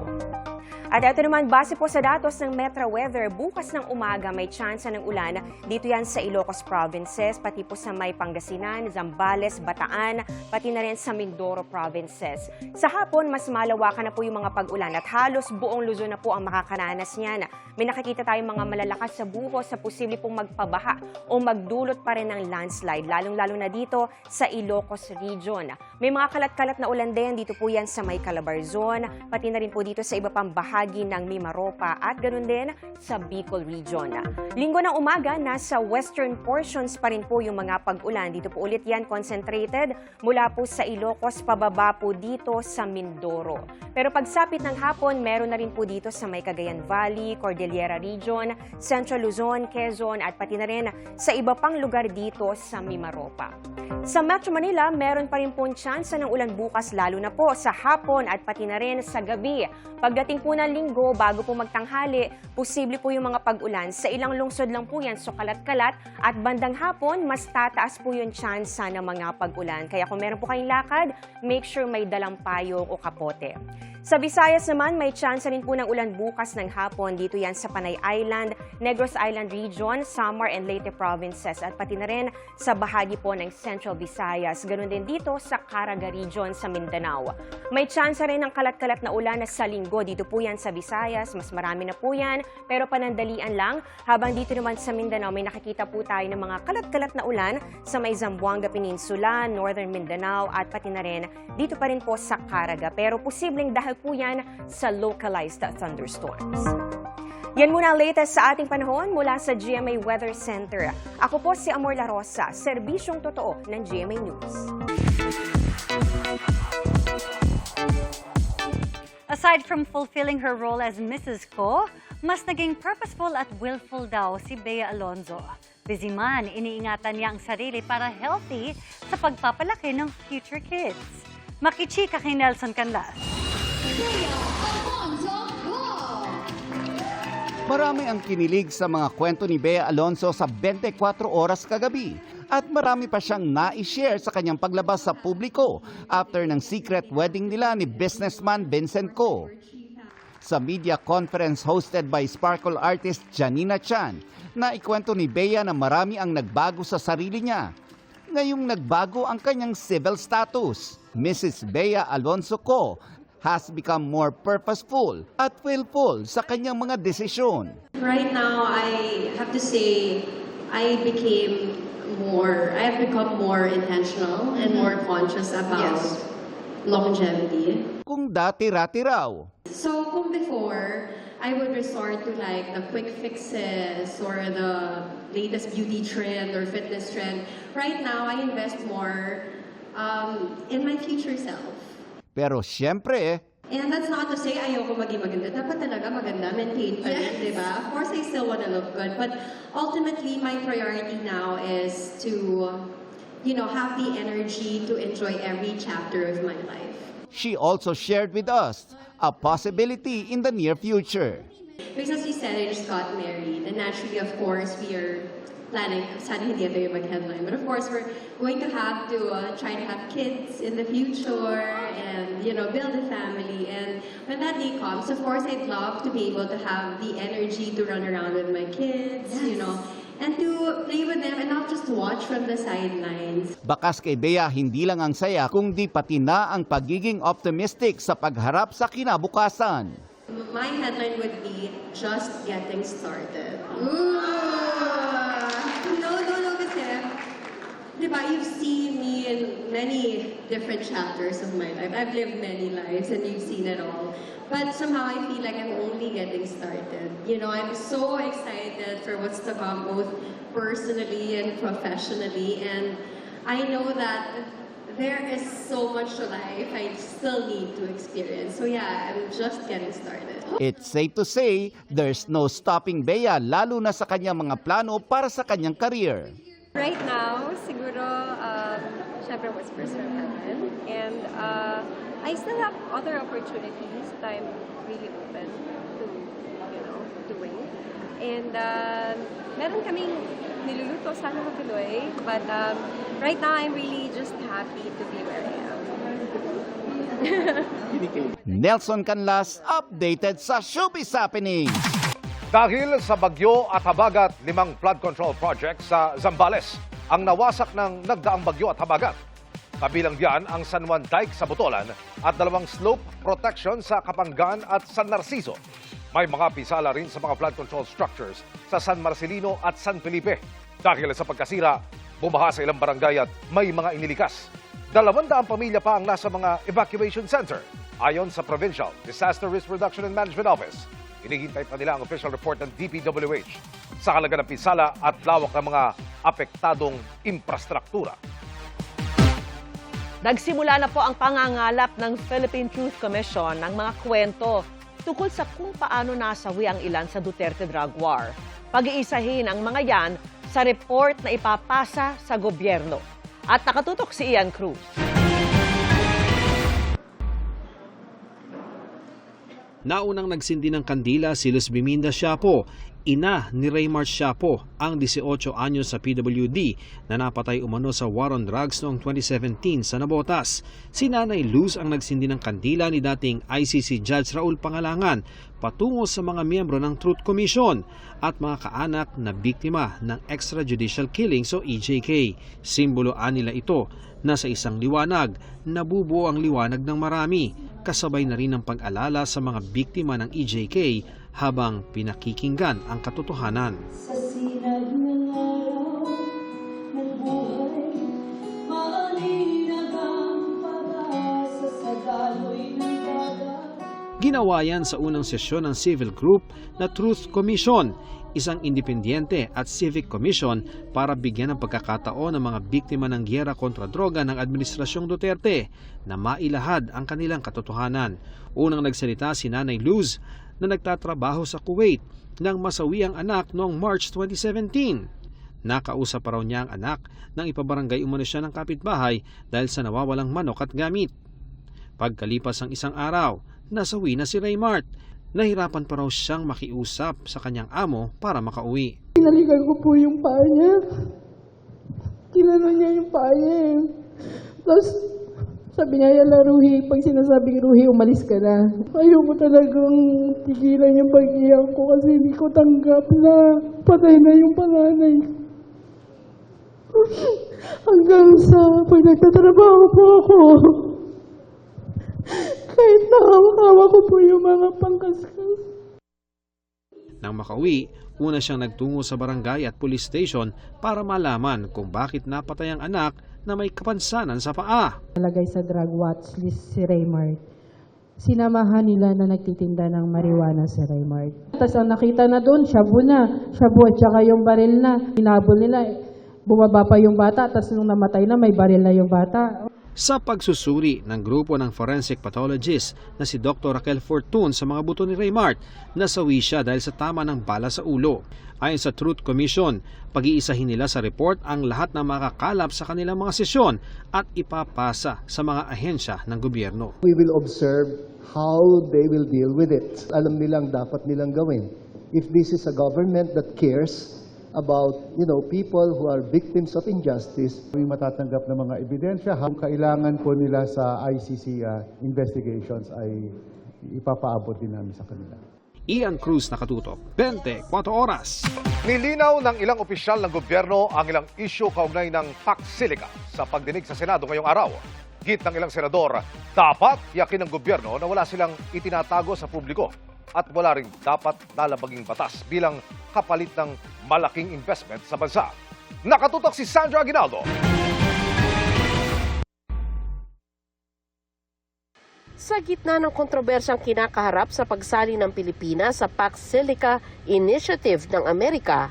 At ito naman, base po sa datos ng Metro Weather, bukas ng umaga may tsansa ng ulan. Dito yan sa Ilocos Provinces, pati po sa may Pangasinan, Zambales, Bataan, pati na rin sa Mindoro Provinces. Sa hapon, mas malawakan na po yung mga pag-ulan at halos buong Luzon na po ang makakaranas niyan. May nakikita tayong mga malalakas sa buhos sa posible pong magpabaha o magdulot pa rin ng landslide, lalong-lalo na dito sa Ilocos Region. May mga kalat-kalat na ulan din dito po yan sa may Calabarzon, pati na rin po dito sa iba pang bahagi ng Mimaropa at ganoon din sa Bicol Region. Linggo ng umaga, nasa western portions pa rin po yung mga pag-ulan. Dito po ulit yan concentrated mula po sa Ilocos pababa po dito sa Mindoro. Pero pagsapit ng hapon, meron na rin po dito sa may Cagayan Valley, Cordillera Region, Central Luzon, Quezon at pati na rin sa iba pang lugar dito sa Mimaropa. Sa Metro Manila, meron pa rin po tsansa ng ulan bukas lalo na po sa hapon at pati na rin sa gabi. Pagdating po ng linggo, bago po magtanghali, posible po yung mga pag-ulan. Sa ilang lungsod lang po yan, so kalat-kalat. At bandang hapon, mas tataas po yung tsansa ng mga pag-ulan. Kaya kung meron po kayong lakad, make sure may dalang payong o kapote. Sa Visayas naman, may tsansa rin po ng ulan bukas ng hapon. Dito yan sa Panay Island, Negros Island Region, Samar and Leyte Provinces at pati na rin sa bahagi po ng Central Visayas. Ganun din dito sa Caraga Region sa Mindanao. May tsansa rin ng kalat-kalat na ulan na sa linggo. Dito po yan sa Visayas, mas marami na po yan, pero panandalian lang. Habang dito naman sa Mindanao, may nakikita po tayo ng mga kalat-kalat na ulan sa may Zamboanga Peninsula, Northern Mindanao at pati na rin dito pa rin po sa Caraga. Pero posibleng dahil po yan sa localized thunderstorms. Yan muna ang latest sa ating panahon mula sa GMA Weather Center. Ako po si Amor La Rosa, serbisyong totoo ng GMA News. Aside from fulfilling her role as Mrs. Ko, mas naging purposeful at willful daw si Bea Alonzo. Busy man, iniingatan niya ang sarili para healthy sa pagpapalaki ng future kids. Makichika kay Nelson Canlas. Marami ang kinilig sa mga kwento ni Bea Alonzo sa 24 oras kagabi at marami pa siyang na-share sa kanyang paglabas sa publiko after ng secret wedding nila ni businessman Vincent Ko. Sa media conference hosted by Sparkle artist Janina Chan, naikwento ni Bea na marami ang nagbago sa sarili niya. Ngayong nagbago ang kanyang civil status, Mrs. Bea Alonzo Ko has become more purposeful at willful sa kanyang mga desisyon. Right now, I have to say, I have become more intentional and more conscious about longevity. Kung dati-rati raw. So, kung before, I would resort to like the quick fixes or the latest beauty trend or fitness trend. Right now, I invest more in my future self. Pero siyempre, And that's not to say ayoko maging maganda. Dapat talaga maganda, maintain pa rin, di ba? Of course, I still want to look good. But ultimately, my priority now is to, have the energy to enjoy every chapter of my life. She also shared with us a possibility in the near future. Because as you said, I just got married. And naturally, of course, we are planning, sana hindi ito yung mag-headline, but of course, we're going to have to try to have kids in the future and, build a family. And when that day comes, of course, I'd love to be able to have the energy to run around with my kids, and to play with them and not just watch from the sidelines. Bakas kay Bea, hindi lang ang saya, kundi pati na ang pagiging optimistic sa pagharap sa kinabukasan. My headline would be, just getting started. No, kasi, diba, you've seen me in many different chapters of my life. I've lived many lives and you've seen it all. But somehow I feel like I'm only getting started. I'm so excited for what's to come, both personally and professionally. And I know that there is so much to life I still need to experience. So yeah, I'm just getting started. It's safe to say, there's no stopping Bea, lalo na sa kanyang mga plano para sa kanyang career. Right now, siguro, syempre what's first will happen. And I still have other opportunities that I'm really open to, doing. And meron kaming niluluto sana matuloy, but right now I'm really just happy to be where I am. Nelson Canlas, updated sa Showbiz Happening. Dahil sa bagyo at habagat, 5 flood control projects sa Zambales ang nawasak ng nagdaang bagyo at habagat. Kabilang diyan ang San Juan Dike sa Botolan at 2 slope protection sa Kapanggan at San Narciso. May mga pisala rin sa mga flood control structures sa San Marcelino at San Felipe. Dahil sa pagkasira, bumaha sa ilang barangay at may mga inilikas. 200 pamilya pa ang nasa mga evacuation center. Ayon sa Provincial Disaster Risk Reduction and Management Office, hinihintay pa nila ang official report ng DPWH sa halaga ng pisala at lawak ng mga apektadong infrastruktura. Nagsimula na po ang pangangalap ng Philippine Truth Commission ng mga kwento tungkol sa kung paano nasawi ang ilan sa Duterte drug war. Pag-iisahin ang mga yan sa report na ipapasa sa gobyerno. At nakatutok si Ian Cruz. Naunang nagsindi ng kandila si Luz Biminda Siapo, ina ni Raymart Siapo, ang 18 anyos sa PWD na napatay umano sa war on drugs noong 2017 sa Navotas. Si Nanay Luz ang nagsindi ng kandila ni dating ICC Judge Raul Pangalangan patungo sa mga miyembro ng Truth Commission at mga kaanak na biktima ng extrajudicial killings o EJK. Simboloan nila ito na sa isang liwanag, nabubuo ang liwanag ng marami, kasabay na rin ang pag-alala sa mga biktima ng EJK habang pinakikinggan ang katotohanan. Sa sinag ng araw ng buhay, maalinag ang pag-asa sa daloy ng dagat. Ginawa yan sa unang sesyon ng civil group na Truth Commission, isang independyente at civic commission para bigyan ng pagkakataon ng mga biktima ng giyera kontra droga ng Administrasyong Duterte na mailahad ang kanilang katotohanan. Unang nagsalita si Nanay Luz na nagtatrabaho sa Kuwait nang masawi ang anak noong March 2017. Nakausap pa raw niya ang anak nang ipabarangay umano siya ng kapitbahay dahil sa nawawalang manok at gamit. Pagkalipas ng isang araw, nasawi na si Raymart. Nahirapan pa raw siyang makiusap sa kanyang amo para makauwi. Pinalikan ko po yung paa niya. Kilala niya yung paa niya. Tapos sabi niya, yala Ruhi, pag sinasabing Ruhi, umalis ka na. Ayoko talagang tigilan yung pag-iyak ko kasi hindi ko tanggap na patay na yung panganay. Hanggang sa pag nagtatrabaho po ako, kahit nakawa ko po yung mga pangkaskas. Nang makauwi, una siyang nagtungo sa barangay at police station para malaman kung bakit napatay ang anak na may kapansanan sa paa. Nalagay sa drug watch list si Raymart. Sinamahan nila na nagtitinda ng marijuana si Raymart. Tapos ang nakita na doon, shabu at saka yung baril na. Hinabol nila, bumaba pa yung bata, tapos nung namatay na, may baril na yung bata. Sa pagsusuri ng grupo ng forensic pathologist na si Dr. Raquel Fortun sa mga buto ni Raymart, nasawi siya dahil sa tama ng bala sa ulo. Ayon sa Truth Commission, pag-iisahin nila sa report ang lahat ng makakalap sa kanilang mga sesyon at ipapasa sa mga ahensya ng gobyerno. We will observe how they will deal with it. Alam nilang dapat nilang gawin. If this is a government that cares about, people who are victims of injustice, Yung matatanggap ng mga ebidensya, kung kailangan po nila sa ICC investigations ay ipapaabot din namin sa kanila. Ian Cruz, Nakatutok, 24 Oras. Nilinaw ng ilang opisyal ng gobyerno ang ilang isyu kaugnay ng Pax Silica sa pagdinig sa Senado ngayong araw. Git ng ilang senador, dapat yakin ng gobyerno na wala silang itinatago sa publiko at wala rin dapat lalabaging batas bilang kapalit ng malaking investment sa bansa. Nakatutok si Sandra Aguinaldo. Sa gitna ng kontrobersyang kinakaharap sa pagsali ng Pilipinas sa Pax Silica Initiative ng Amerika,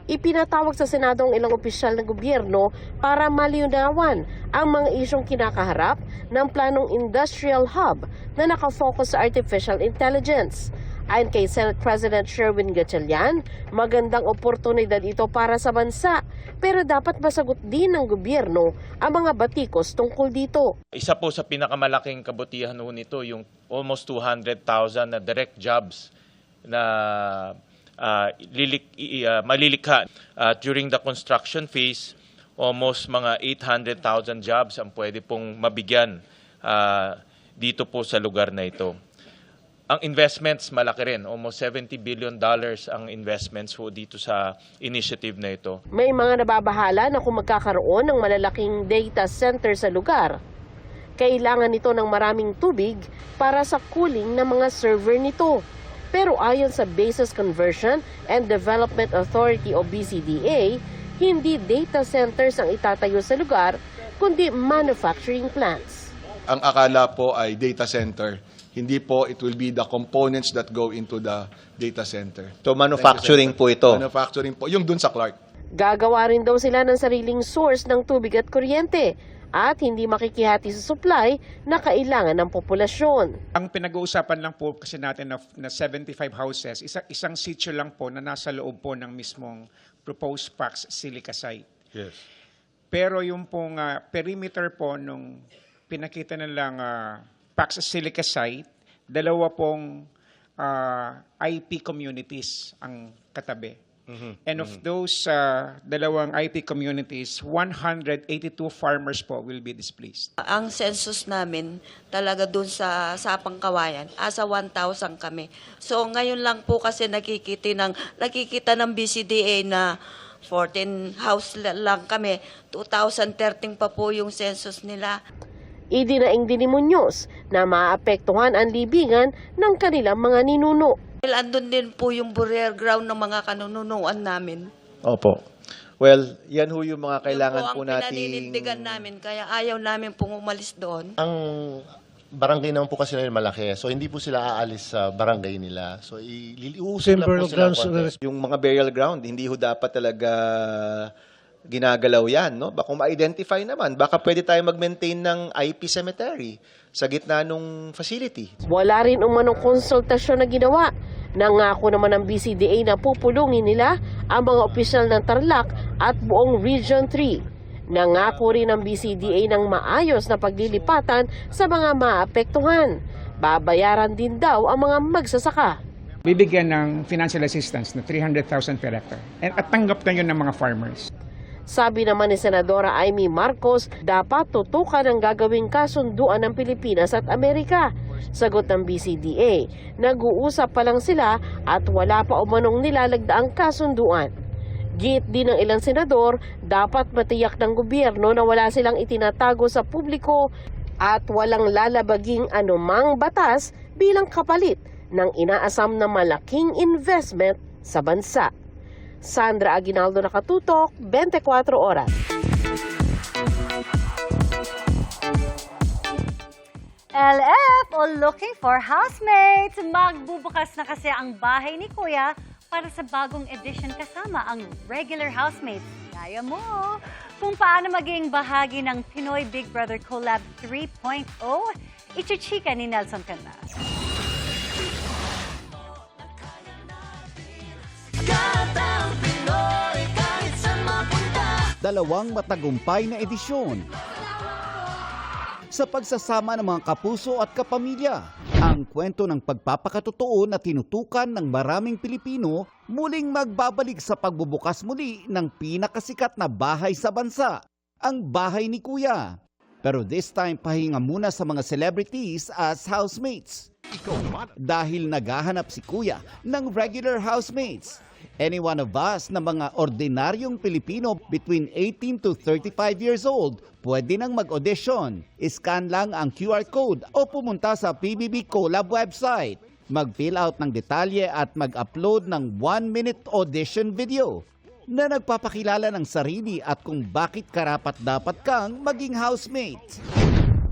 ipinatawag sa Senado ang ilang opisyal ng gobyerno para malinawan ang mga isyong kinakaharap ng planong industrial hub na nakafocus sa artificial intelligence. Ayon kay Senate President Sherwin Gatchalian, magandang oportunidad ito para sa bansa, pero dapat masagot din ng gobyerno ang mga batikos tungkol dito. Isa po sa pinakamalaking kabutihan ho nito yung almost 200,000 na direct jobs na malilikha. During the construction phase, almost mga 800,000 jobs ang pwede pong mabigyan dito po sa lugar na ito. Ang investments malaki rin, almost $70 billion ang investments ho dito sa initiative na ito. May mga nababahala na kung magkakaroon ng malalaking data center sa lugar, kailangan nito ng maraming tubig para sa cooling ng mga server nito. Pero ayon sa Bases Conversion and Development Authority o BCDA, hindi data centers ang itatayo sa lugar, kundi manufacturing plants. Ang akala po ay data center. Hindi po, it will be the components that go into the data center. So manufacturing po ito? Manufacturing po, yung dun sa Clark. Gagawa rin daw sila ng sariling source ng tubig at kuryente at hindi makikihati sa supply na kailangan ng populasyon. Ang pinag-uusapan lang po kasi natin na 75 houses, isang sitio lang po na nasa loob po ng mismong proposed Pax Silica site. Yes. Pero yung pong perimeter po nung pinakita nilang Pax Silica site, dalawa pong IP communities ang katabi. And of those dalawang IP communities, 182 farmers po will be displaced. Ang census namin talaga dun sa Sapang Kawayan, asa 1,000 kami. So ngayon lang po kasi nakikita ng BCDA na 14 house lang kami. 2013 pa po yung census nila. Idinaing din ni Muñoz na maapektuhan ang libingan ng kanilang mga ninuno. Andun din po yung burial ground ng mga kanununuan namin. Opo. Well, yan ho yung mga kailangan po natin. Yung po ang pinaninindigan namin, kaya ayaw namin pong umalis doon. Ang barangay naman po kasi nila malaki, so hindi po sila aalis sa barangay nila. So iuusap lang po sila. Yung mga burial ground, hindi ho dapat talaga ginagalaw yan, no? Baka ma-identify naman, baka pwede tayo mag-maintain ng IP cemetery sa gitna ng facility. Wala rin umanong konsultasyon na ginawa. Nangako naman ng BCDA na pupulungin nila ang mga opisyal ng Tarlac at buong Region 3. Nangako rin ng BCDA ng maayos na paglilipatan sa mga maapektuhan. Babayaran din daw ang mga magsasaka. Bibigyan ng financial assistance na 300,000 per hectare. At tanggap na yun ng mga farmers. Sabi naman ni Senadora Amy Marcos, dapat tutukan ang gagawing kasunduan ng Pilipinas at Amerika. Sagot ng BCDA, nag-uusap pa lang sila at wala pa umanong nilalagdaang kasunduan. Git din ng ilang senador, dapat matiyak ng gobyerno na wala silang itinatago sa publiko at walang lalabaging anumang batas bilang kapalit ng inaasam na malaking investment sa bansa. Sandra Aguinaldo, Nakatutok, 24 Oras. LF o looking for housemates. Magbubukas na kasi ang bahay ni Kuya para sa bagong edition kasama ang regular housemates. Kaya mo! Kung paano maging bahagi ng Pinoy Big Brother Collab 3.0, ichichika ni Nelson Canlas. Dalawang matagumpay na edisyon sa pagsasama ng mga kapuso at kapamilya. Ang kwento ng pagpapakatotoo na tinutukan ng maraming Pilipino muling magbabalik sa pagbubukas muli ng pinakasikat na bahay sa bansa, ang bahay ni Kuya. Pero this time pahinga muna sa mga celebrities as housemates. Dahil naghahanap si Kuya ng regular housemates. Any one of us na mga ordinaryong Pilipino between 18 to 35 years old pwede nang mag-audition. Scan lang ang QR code o pumunta sa PBB Collab website. Mag-fill out ng detalye at mag-upload ng 1-minute audition video na nagpapakilala ng sarili at kung bakit karapat-dapat kang maging housemate.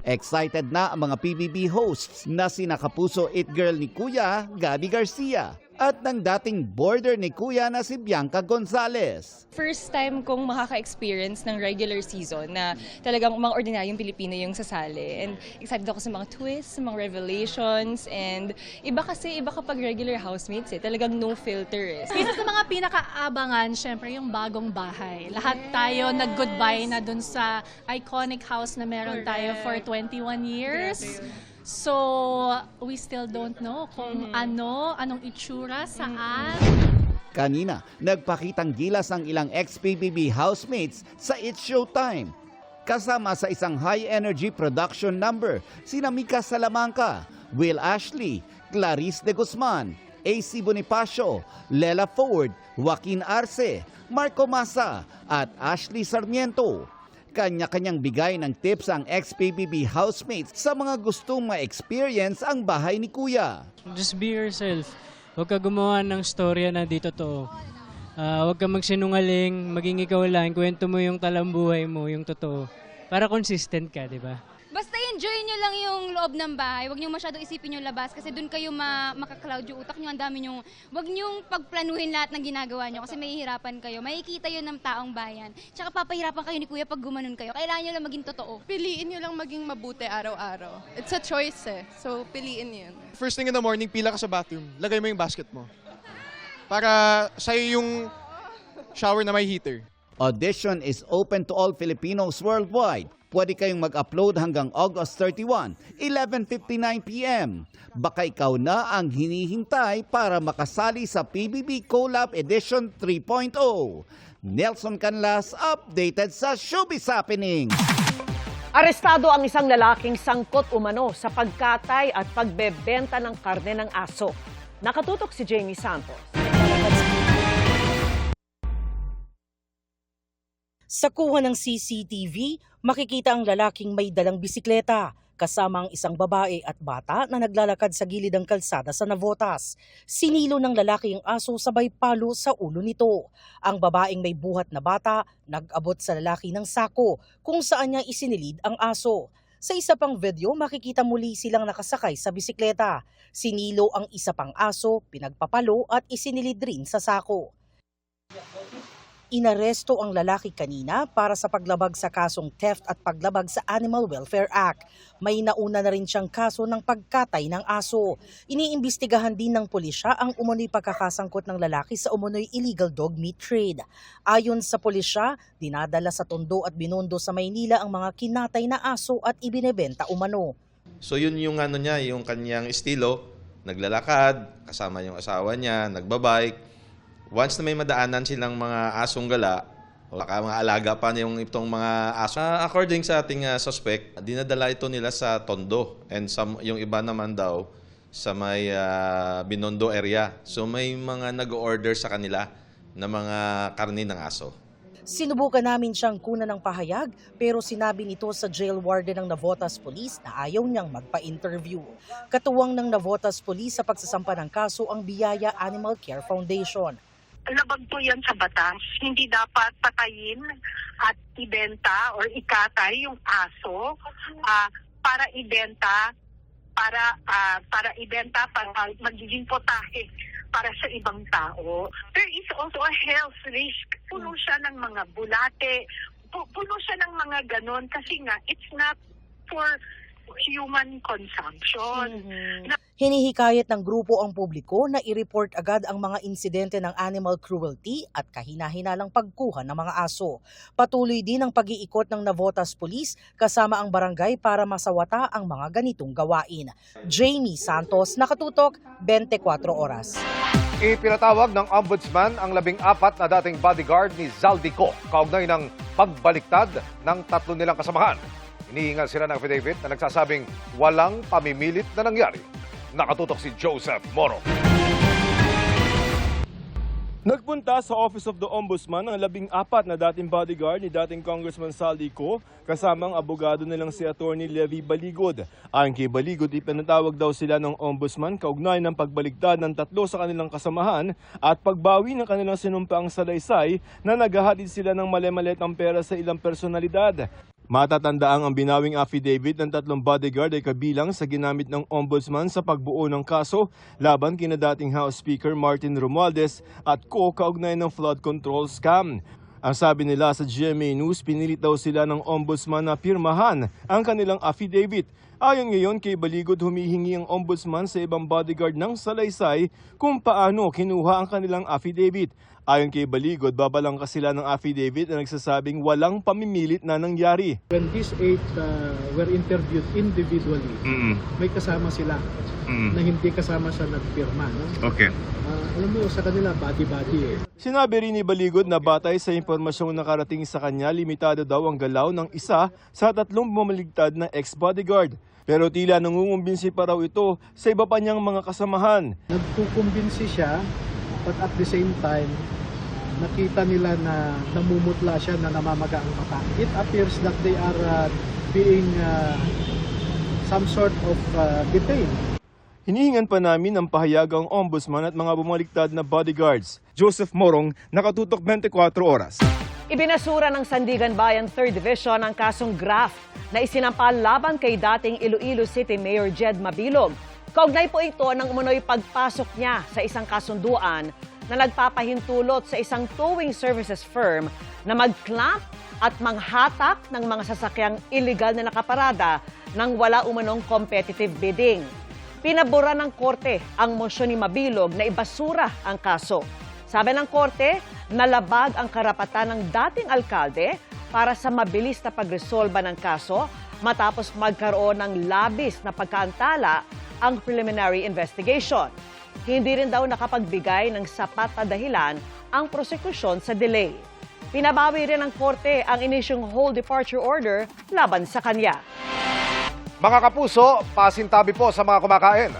Excited na ang mga PBB hosts na sina Kapuso It Girl ni Kuya, Gabby Garcia, at ng dating boarder ni Kuya na si Bianca Gonzalez. First time kong makaka-experience ng regular season na talagang mga ordinaryong Pilipino yung sasali. And excited ako sa mga twists, sa mga revelations, and iba kapag regular housemates talagang no filter. Isa sa mga pinakaabangan, syempre yung bagong bahay. Lahat tayo nag-goodbye na dun sa iconic house na meron tayo for 21 years. So, we still don't know kung anong itsura, saan. Kanina, nagpakitang gilas ang ilang ex-PBB housemates sa It's Showtime. Kasama sa isang high-energy production number, sina Mika Salamanca, Will Ashley, Clarice de Guzman, AC Bonifacio, Lela Ford, Joaquin Arce, Marco Massa, at Ashley Sarmiento. Kanya-kanyang bigay ng tips ang ex-PBB housemates sa mga gustong ma-experience ang bahay ni Kuya. Just be yourself. Huwag ka gumawa ng storya na di totoo. Huwag ka magsinungaling, maging ikaw lang, kwento mo yung talambuhay mo, yung totoo. Para consistent ka, di ba? Basta enjoy nyo lang yung loob ng bahay. Huwag nyo masyado isipin yung labas kasi doon kayo makakloud yung utak nyo. Ang dami nyo. Huwag nyo pagplanuhin lahat ng ginagawa nyo kasi mahihirapan kayo. Makikita yun ng taong bayan. Tsaka papahirapan kayo ni Kuya pag gumanon kayo. Kailangan nyo lang maging totoo. Piliin nyo lang maging mabuti araw-araw. It's a choice So, piliin yun. First thing in the morning, pila ka sa bathroom. Lagay mo yung basket mo. Para sa'yo yung shower na may heater. Audition is open to all Filipinos worldwide. Pwede kayong mag-upload hanggang August 31, 11:59 p.m. Baka ikaw na ang hinihintay para makasali sa PBB Collab Edition 3.0. Nelson Canlas, updated sa Showbiz Happening. Arestado ang isang lalaking sangkot umano sa pagkatay at pagbebenta ng karne ng aso. Nakatutok si Jamie Santos. Sa kuha ng CCTV, makikita ang lalaking may dalang bisikleta kasama ang isang babae at bata na naglalakad sa gilid ng kalsada sa Navotas. Sinilo ng lalaki ang aso sabay palo sa ulo nito. Ang babaeng may buhat na bata nag-abot sa lalaki ng sako kung saan niya isinilid ang aso. Sa isa pang video, makikita muli silang nakasakay sa bisikleta. Sinilo ang isa pang aso, pinagpapalo at isinilid rin sa sako. Inaresto ang lalaki kanina para sa paglabag sa kasong theft at paglabag sa Animal Welfare Act. May nauna na rin siyang kaso ng pagkatay ng aso. Iniimbestigahan din ng pulisya ang umunoy pagkakasangkot ng lalaki sa umunoy illegal dog meat trade. Ayon sa pulisya, dinadala sa Tondo at Binondo sa Maynila ang mga kinatay na aso at ibinebenta umano. So yun yung niya, yung kanyang estilo, naglalakad, kasama yung asawa niya, nagbabike. Once na may madaanan silang mga asong gala, o baka mga alaga pa yung itong mga aso. According sa ating suspect, dinadala ito nila sa Tondo and yung iba naman daw sa may Binondo area. So may mga nag-order sa kanila na mga karne ng aso. Sinubukan namin siyang kunan ng pahayag pero sinabi nito sa jail warden ng Navotas Police na ayaw niyang magpa-interview. Katuwang ng Navotas Police sa pagsasampa ng kaso ang Biyaya Animal Care Foundation. Labag po yan sa batas. Hindi dapat patayin at ibenta or ikatay yung aso para ibenta para magiging potahe para sa ibang tao. There is also a health risk. Puno siya ng mga bulate, puno siya ng mga ganon kasi nga it's not for human consumption. Hinihikayat ng grupo ang publiko na i-report agad ang mga insidente ng animal cruelty at kahina-hinalang pagkuha ng mga aso. Patuloy din ang pag-iikot ng Navotas Police kasama ang barangay para masawata ang mga ganitong gawain. Jamie Santos, Nakatutok, 24 Oras. Ipinatawag ng Ombudsman ang 14 na dating bodyguard ni Zaldico kaugnay ng pagbaliktad ng 3 nilang kasamahan. Hinihingal sila ng affidavit na nagsasabing walang pamimilit na nangyari. Nakatutok si Joseph Moro. Nagpunta sa Office of the Ombudsman ang 14 na dating bodyguard ni dating Congressman Zaldico kasama ang abogado nilang si Attorney Levi Baligod. Ayon kay Baligod, ipinatawag daw sila ng Ombudsman kaugnay ng pagbaligtad ng 3 sa kanilang kasamahan at pagbawi ng kanilang sinumpaang salaysay na naghahatid sila ng mali-malitang pera sa ilang personalidad. Matatandaang ang binawing affidavit ng 3 bodyguard ay kabilang sa ginamit ng Ombudsman sa pagbuo ng kaso laban kina dating House Speaker Martin Romualdez at kaugnay ng flood control scam. Ang sabi nila sa GMA News, pinilit daw sila ng Ombudsman na pirmahan ang kanilang affidavit. Ayon ngayon kay Baligod, humihingi ang Ombudsman sa ibang bodyguard ng salaysay kung paano kinuha ang kanilang affidavit. Ayon kay Baligod, babalangkas sila ng affidavit na nagsasabing walang pamimilit na nangyari. When these 8 were interviewed individually, may kasama sila na hindi kasama sa nagpirma. No? Okay. Alam mo, sa kanila, body-body eh. Sinabi rin ni Baligod na batay sa impormasyong nakarating sa kanya, limitado daw ang galaw ng isa sa 3 bumaligtad na ex-bodyguard. Pero tila nangungumbinsi pa raw ito sa iba pa niyang mga kasamahan. Nagkukumbinsi siya, but at the same time, nakita nila na namumutla siya, na namamaga ang mata. It appears that they are being some sort of detained. Hinihingan pa namin ang pahayag ang Ombudsman at mga bumaliktad na bodyguards. Joseph Morong, Nakatutok 24 Oras. Ibinasura ng Sandigan Bayan 3rd Division ang kasong graft na isinampal laban kay dating Iloilo City Mayor Jed Mabilog. Kaugnay po ito ng umunoy pagpasok niya sa isang kasunduan na nagpapahintulot sa isang towing services firm na mag-clamp at manghatak ng mga sasakyang illegal na nakaparada nang wala umanong competitive bidding. Pinabura ng korte ang mosyon ni Mabilog na ibasura ang kaso. Sabi ng korte, nalabag ang karapatan ng dating alkalde para sa mabilis na pagresolba ng kaso matapos magkaroon ng labis na pagkaantala ang preliminary investigation. Hindi rin daw nakapagbigay ng sapat na dahilan ang prosekusyon sa delay. Pinabawi rin ng korte ang inisyong whole departure order laban sa kanya. Mga kapuso, pasintabi po sa mga kumakain.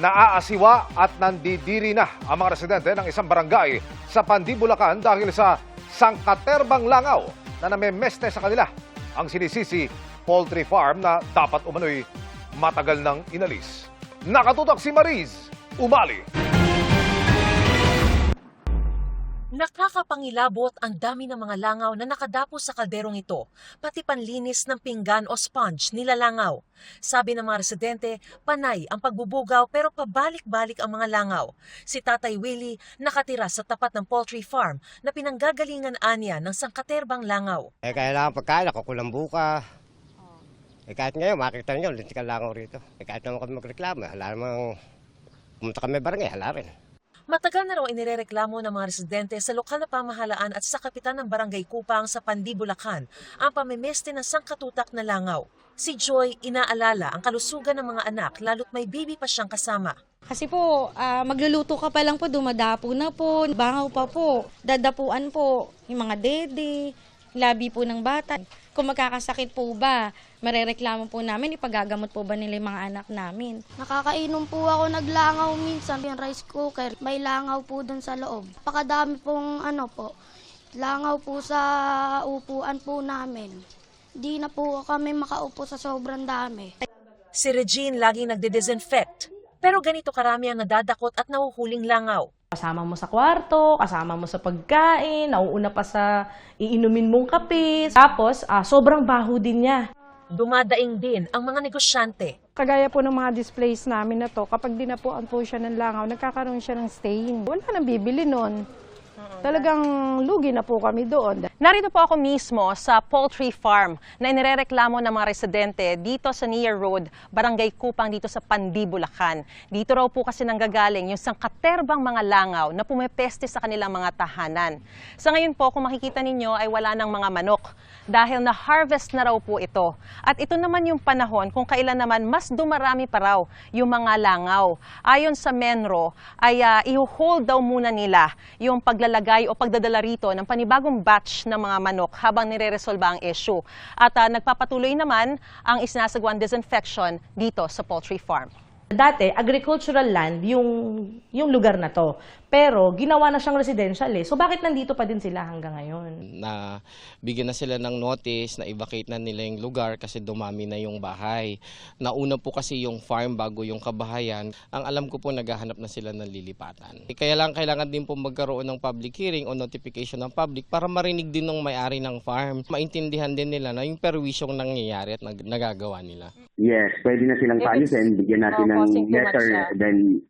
Naaasiwa at nandidiri na ang mga residente ng isang barangay sa Pandi, Bulacan dahil sa sangkaterbang langaw na namemeste sa kanila. Ang sinisisi, poultry farm na dapat umano'y matagal nang inalis. Nakatutok si Mariz Umali. Nakakapangilabot ang dami ng mga langaw na nakadapo sa kalderong ito, pati panlinis ng pinggan o sponge nilalangaw. Sabi ng mga residente, panay ang pagbubugaw pero pabalik-balik ang mga langaw. Si Tatay Willie nakatira sa tapat ng poultry farm na pinanggagalingan anya ng sangkaterbang langaw. Kailangan pagkain, ako kulang buka. Kahit ngayon, makikita nyo, lintik ang langaw rito. Kahit naman kami magreklamo, hala namang pumunta kami barangay, hala rin. Matagal na raw inirereklamo ng mga residente sa lokal na pamahalaan at sa kapitan ng Barangay Kupang sa Pandi, Bulacan ang pamimeste ng sangkatutak na langaw. Si Joy inaalala ang kalusugan ng mga anak lalo't may baby pa siyang kasama. Kasi po, magluluto ka pa lang po, dumadapo na po, bangaw pa po, dadapuan po yung mga dede, labi po ng bata. Kung magkakasakit po ba, marereklamo po namin, ipagagamot po ba nila yung mga anak namin. Nakakainom po ako naglangaw minsan, yung rice cooker, may langaw po dun sa loob. Pakadami pong langaw po sa upuan po namin. Di na po kami makaupo sa sobrang dami. Si Regine laging nagde-disinfect, pero ganito karami ang nadadakot at nahuhuling langaw. Kasama mo sa kwarto, kasama mo sa pagkain, nauuna pa sa iinumin mong kape. Tapos, sobrang baho din niya. Dumadaing din ang mga negosyante. Kagaya po ng mga displays namin na to, kapag dinapuan po siya ng langaw, nagkakaroon siya ng stain. Wala nang bibili nun. Talagang lugi na po kami doon. Narito po ako mismo sa poultry farm na inirereklamo ng mga residente dito sa Near Road, Barangay Kupang dito sa Pandi, Bulacan. Dito raw po kasi nanggagaling yung sangkaterbang mga langaw na pumepeste sa kanilang mga tahanan. Sa ngayon po, kung makikita ninyo ay wala ng mga manok dahil na-harvest na raw po ito. At ito naman yung panahon kung kailan naman mas dumarami pa raw yung mga langaw. Ayon sa Menro ay i-hold daw muna nila yung paglalagay o pagdadala rito ng panibagong batch ng mga manok habang nire-resolba ang issue. At nagpapatuloy naman ang isinasagawang disinfection dito sa poultry farm. Dati, agricultural land yung lugar na to. Pero ginawa na siyang residential eh. So bakit nandito pa din sila hanggang ngayon? Na bigyan na sila ng notice na i-vacate na nila yung lugar kasi dumami na yung bahay. Nauna po kasi yung farm bago yung kabahayan. Ang alam ko po naghahanap na sila ng lilipatan. Kaya lang kailangan din po magkaroon ng public hearing o notification ng public para marinig din ng may-ari ng farm. Maintindihan din nila na yung perwisyong nangyayari at nagagawa nila. Yes, pwede na silang palisin, bigyan natin ng letter, then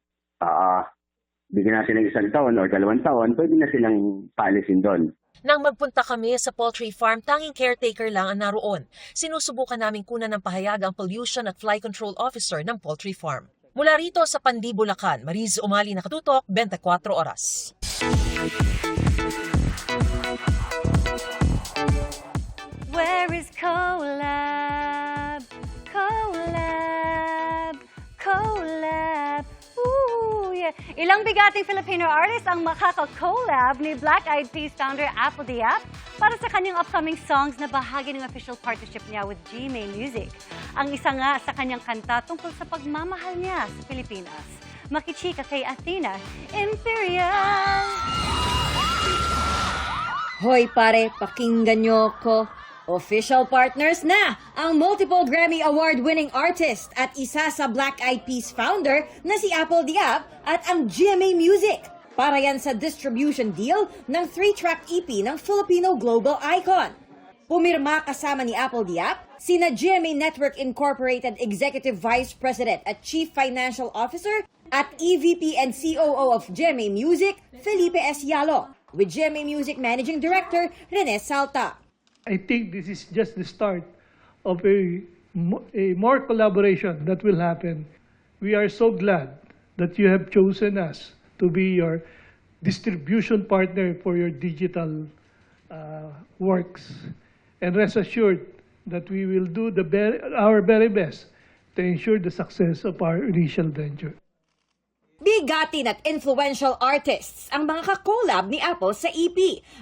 bigyan natin ng 1 taon o 2 taon, pwede na silang palisin doon. Nang magpunta kami sa poultry farm, tanging caretaker lang ang naroon. Sinusubukan naming kunan ng pahayag ang pollution at fly control officer ng poultry farm. Mula rito sa Pandi, Bulacan, Mariz Umali, Nakatutok, 24 Oras. Where is Colab? Colab, Colab, ooh, yeah. Ilang bigating Filipino artist ang makaka-collab ni Black Eyed Peas founder Apple Diap para sa kanyang upcoming songs na bahagi ng official partnership niya with GMA Music. Ang isa nga sa kanyang kanta tungkol sa pagmamahal niya sa Pilipinas. Makichika kay Athena Imperial. Hoy pare, pakinggan niyo ko. Official partners na ang multiple Grammy Award-winning artist at isa sa Black Eyed Peas founder na si Apple Diap at ang GMA Music. Para yan sa distribution deal ng 3-track EP ng Filipino global icon. Pumirma kasama ni Apple Diap sina GMA Network Incorporated Executive Vice President at Chief Financial Officer at EVP and COO of GMA Music, Felipe S. Yalo, with GMA Music Managing Director Rene Salta. I think this is just the start of a more collaboration that will happen. We are so glad that you have chosen us to be your distribution partner for your digital works. And rest assured that we will do our very best to ensure the success of our initial venture. Bigatin at influential artists ang mga kakolab ni Apple sa EP,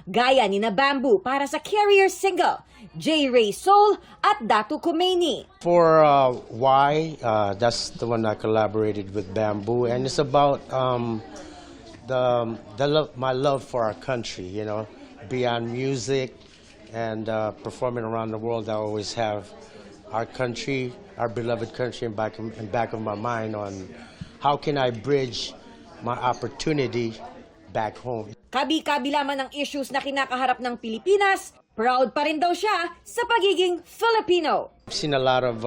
gaya ni na Bamboo para sa Carrier single, J. Ray Soul at Datu Khomeini. For Why, that's the one I collaborated with Bamboo, and it's about my love for our country, you know, beyond music and performing around the world. I always have our country, our beloved country in back of my mind on how can I bridge my opportunity back home? Kabi-kabila man ang issues na kinakaharap ng Pilipinas, proud pa rin daw siya sa pagiging Filipino. I've seen a lot of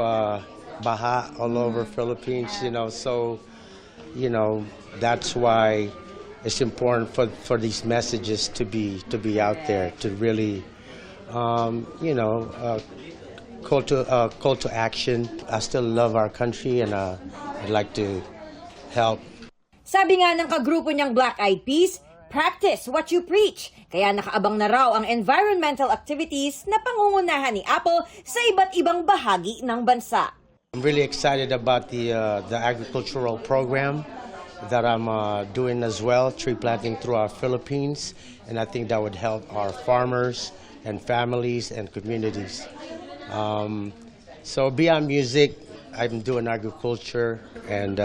baha all over Philippines, you know, so, you know, that's why it's important for these messages to be out there, to really, you know, call to action. I still love our country and I'd like to help. Sabi nga ng kagrupo niyang Black Eyed Peas, practice what you preach. Kaya nakaabang na raw ang environmental activities na pangungunahan ni Apple sa iba't ibang bahagi ng bansa. I'm really excited about the agricultural program that I'm doing as well, tree planting through our Philippines, and I think that would help our farmers and families and communities. So beyond music, I'm doing agriculture and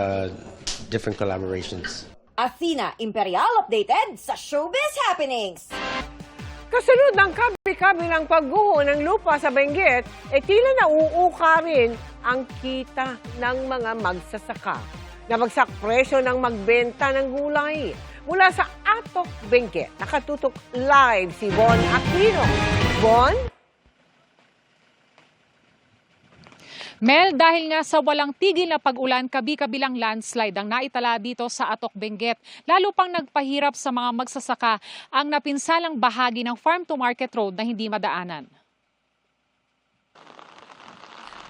different collaborations. Athena Imperial updated sa Showbiz Happenings. Kasunod ng kabi-kabi ng pagguho ng lupa sa Benguet, tila nauuka rin ang kita ng mga magsasaka. Nabagsak presyo ng magbenta ng gulay. Mula sa Atok, Benguet, nakatutok live si Bon Aquino. Bon? Mel, dahil nga sa walang tigil na pag-ulan, kabi-kabilang landslide ang naitala dito sa Atok, Benguet. Lalo pang nagpahirap sa mga magsasaka ang napinsalang bahagi ng Farm to Market Road na hindi madaanan.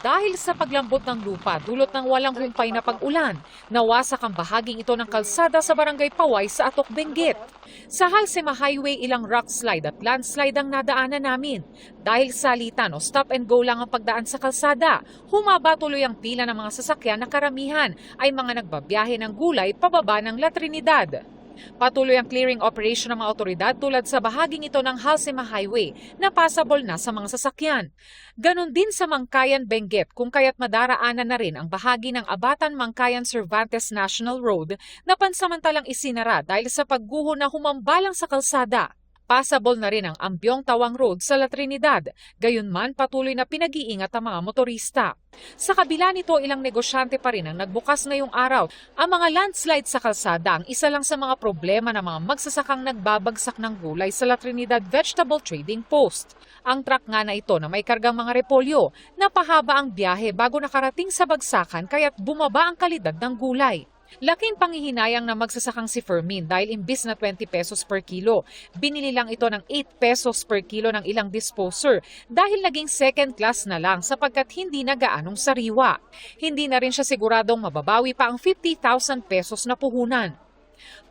Dahil sa paglambot ng lupa dulot ng walang humpay na pag-ulan, nawasak ang bahaging ito ng kalsada sa Barangay Paway sa Atok, Benguet. Sa Halsema Highway, ilang rock slide at landslide ang nadaanan namin. Dahil salitan o stop and go lang ang pagdaan sa kalsada, humaba tuloy ang pila ng mga sasakyan na karamihan ay mga nagbabiyahe ng gulay pababa ng La Trinidad. Patuloy ang clearing operation ng mga otoridad tulad sa bahaging ito ng Halsema Highway na passable na sa mga sasakyan. Ganon din sa Mangkayan, Benguet kung kaya't madaraanan na rin ang bahagi ng Abatan-Mangkayan Cervantes National Road na pansamantalang isinara dahil sa pagguho na humambalang sa kalsada. Passable na rin ang Ambyong-Tawang Road sa La Trinidad, gayunman patuloy na pinag-iingat ang mga motorista. Sa kabila nito, ilang negosyante pa rin ang nagbukas ngayong araw. Ang mga landslide sa kalsada ang isa lang sa mga problema ng mga magsasakang nagbabagsak ng gulay sa La Trinidad Vegetable Trading Post. Ang truck nga na ito na may kargang mga repolyo, napahaba ang biyahe bago nakarating sa bagsakan kaya't bumaba ang kalidad ng gulay. Laking panghihinayang na magsasakang si Fermin dahil imbis na 20 pesos per kilo, binili lang ito ng 8 pesos per kilo ng ilang disposer dahil naging second class na lang sapagkat hindi na gaanong sariwa. Hindi na rin siya siguradong mababawi pa ang 50,000 pesos na puhunan.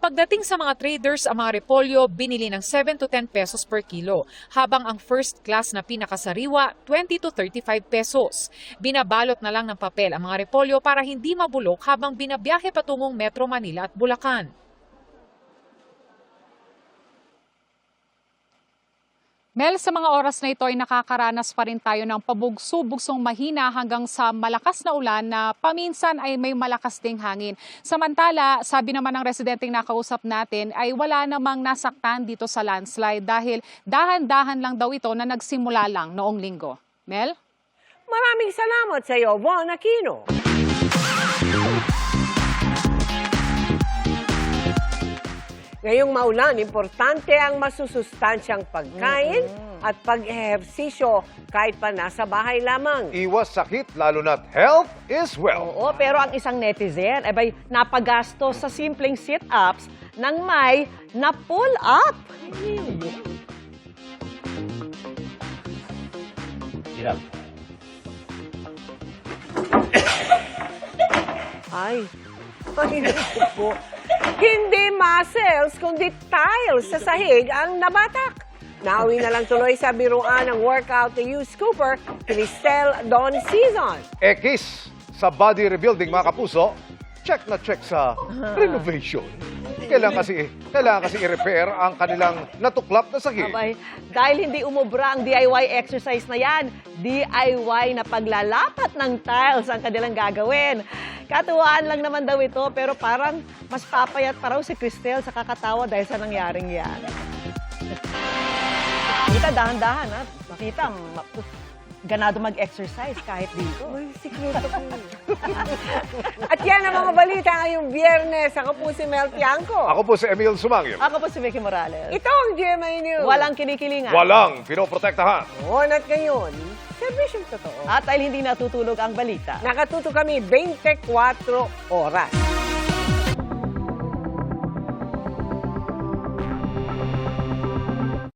Pagdating sa mga traders, ang mga repolyo binili ng 7 to 10 pesos per kilo, habang ang first class na pinakasariwa, 20 to 35 pesos. Binabalot na lang ng papel ang mga repolyo para hindi mabulok habang binabiyahe patungong Metro Manila at Bulacan. Mel, sa mga oras na ito ay nakakaranas pa rin tayo ng pabugso-bugsong mahina hanggang sa malakas na ulan na paminsan ay may malakas ding hangin. Samantala, sabi naman ng residenteng nakausap natin ay wala namang nasaktan dito sa landslide dahil dahan-dahan lang daw ito na nagsimula lang noong linggo. Mel? Maraming salamat sa iyo, Von Aquino. Ngayong maulan, importante ang masusustansyang pagkain at pag-ehersisyo kahit pa nasa bahay lamang. Iwas sakit, lalo na't health is wealth. Oo, pero ang isang netizen ay napagasto sa simpleng sit-ups nang may na-pull up. Hirap. Ay po. Hindi muscles, kundi tiles sa sahig ang nabatak. Nauwi na lang tuloy sa biruan ng workout ni Hugh Cooper, Cristel Don Season. Ekis sa body rebuilding, mga kapuso, check na check sa renovation. Kailangan kasi i-repair ang kanilang natuklap na sahig. Abay, dahil hindi umubra ang DIY exercise na yan, DIY na paglalapat ng tiles ang kanilang gagawin. Katuwaan lang naman daw ito, pero parang mas papayat pa raw si Cristel sa kakatawa dahil sa nangyaring yan. Kita, dahan-dahan, ha? Makita, ganado mag-exercise kahit dito. Ay, sikreto ko. At yan ang mga balita ngayong Biyernes. Ako po si Mel Tiangco. Ako po si Emil Sumangil. Ako po si Vicky Morales. Ito ang GMA News. Walang kinikilingan. Walang pinoprotektahan. Noon at ngayon, serbisyong totoo. At dahil hindi natutulog ang balita, nakatuto kami 24 oras.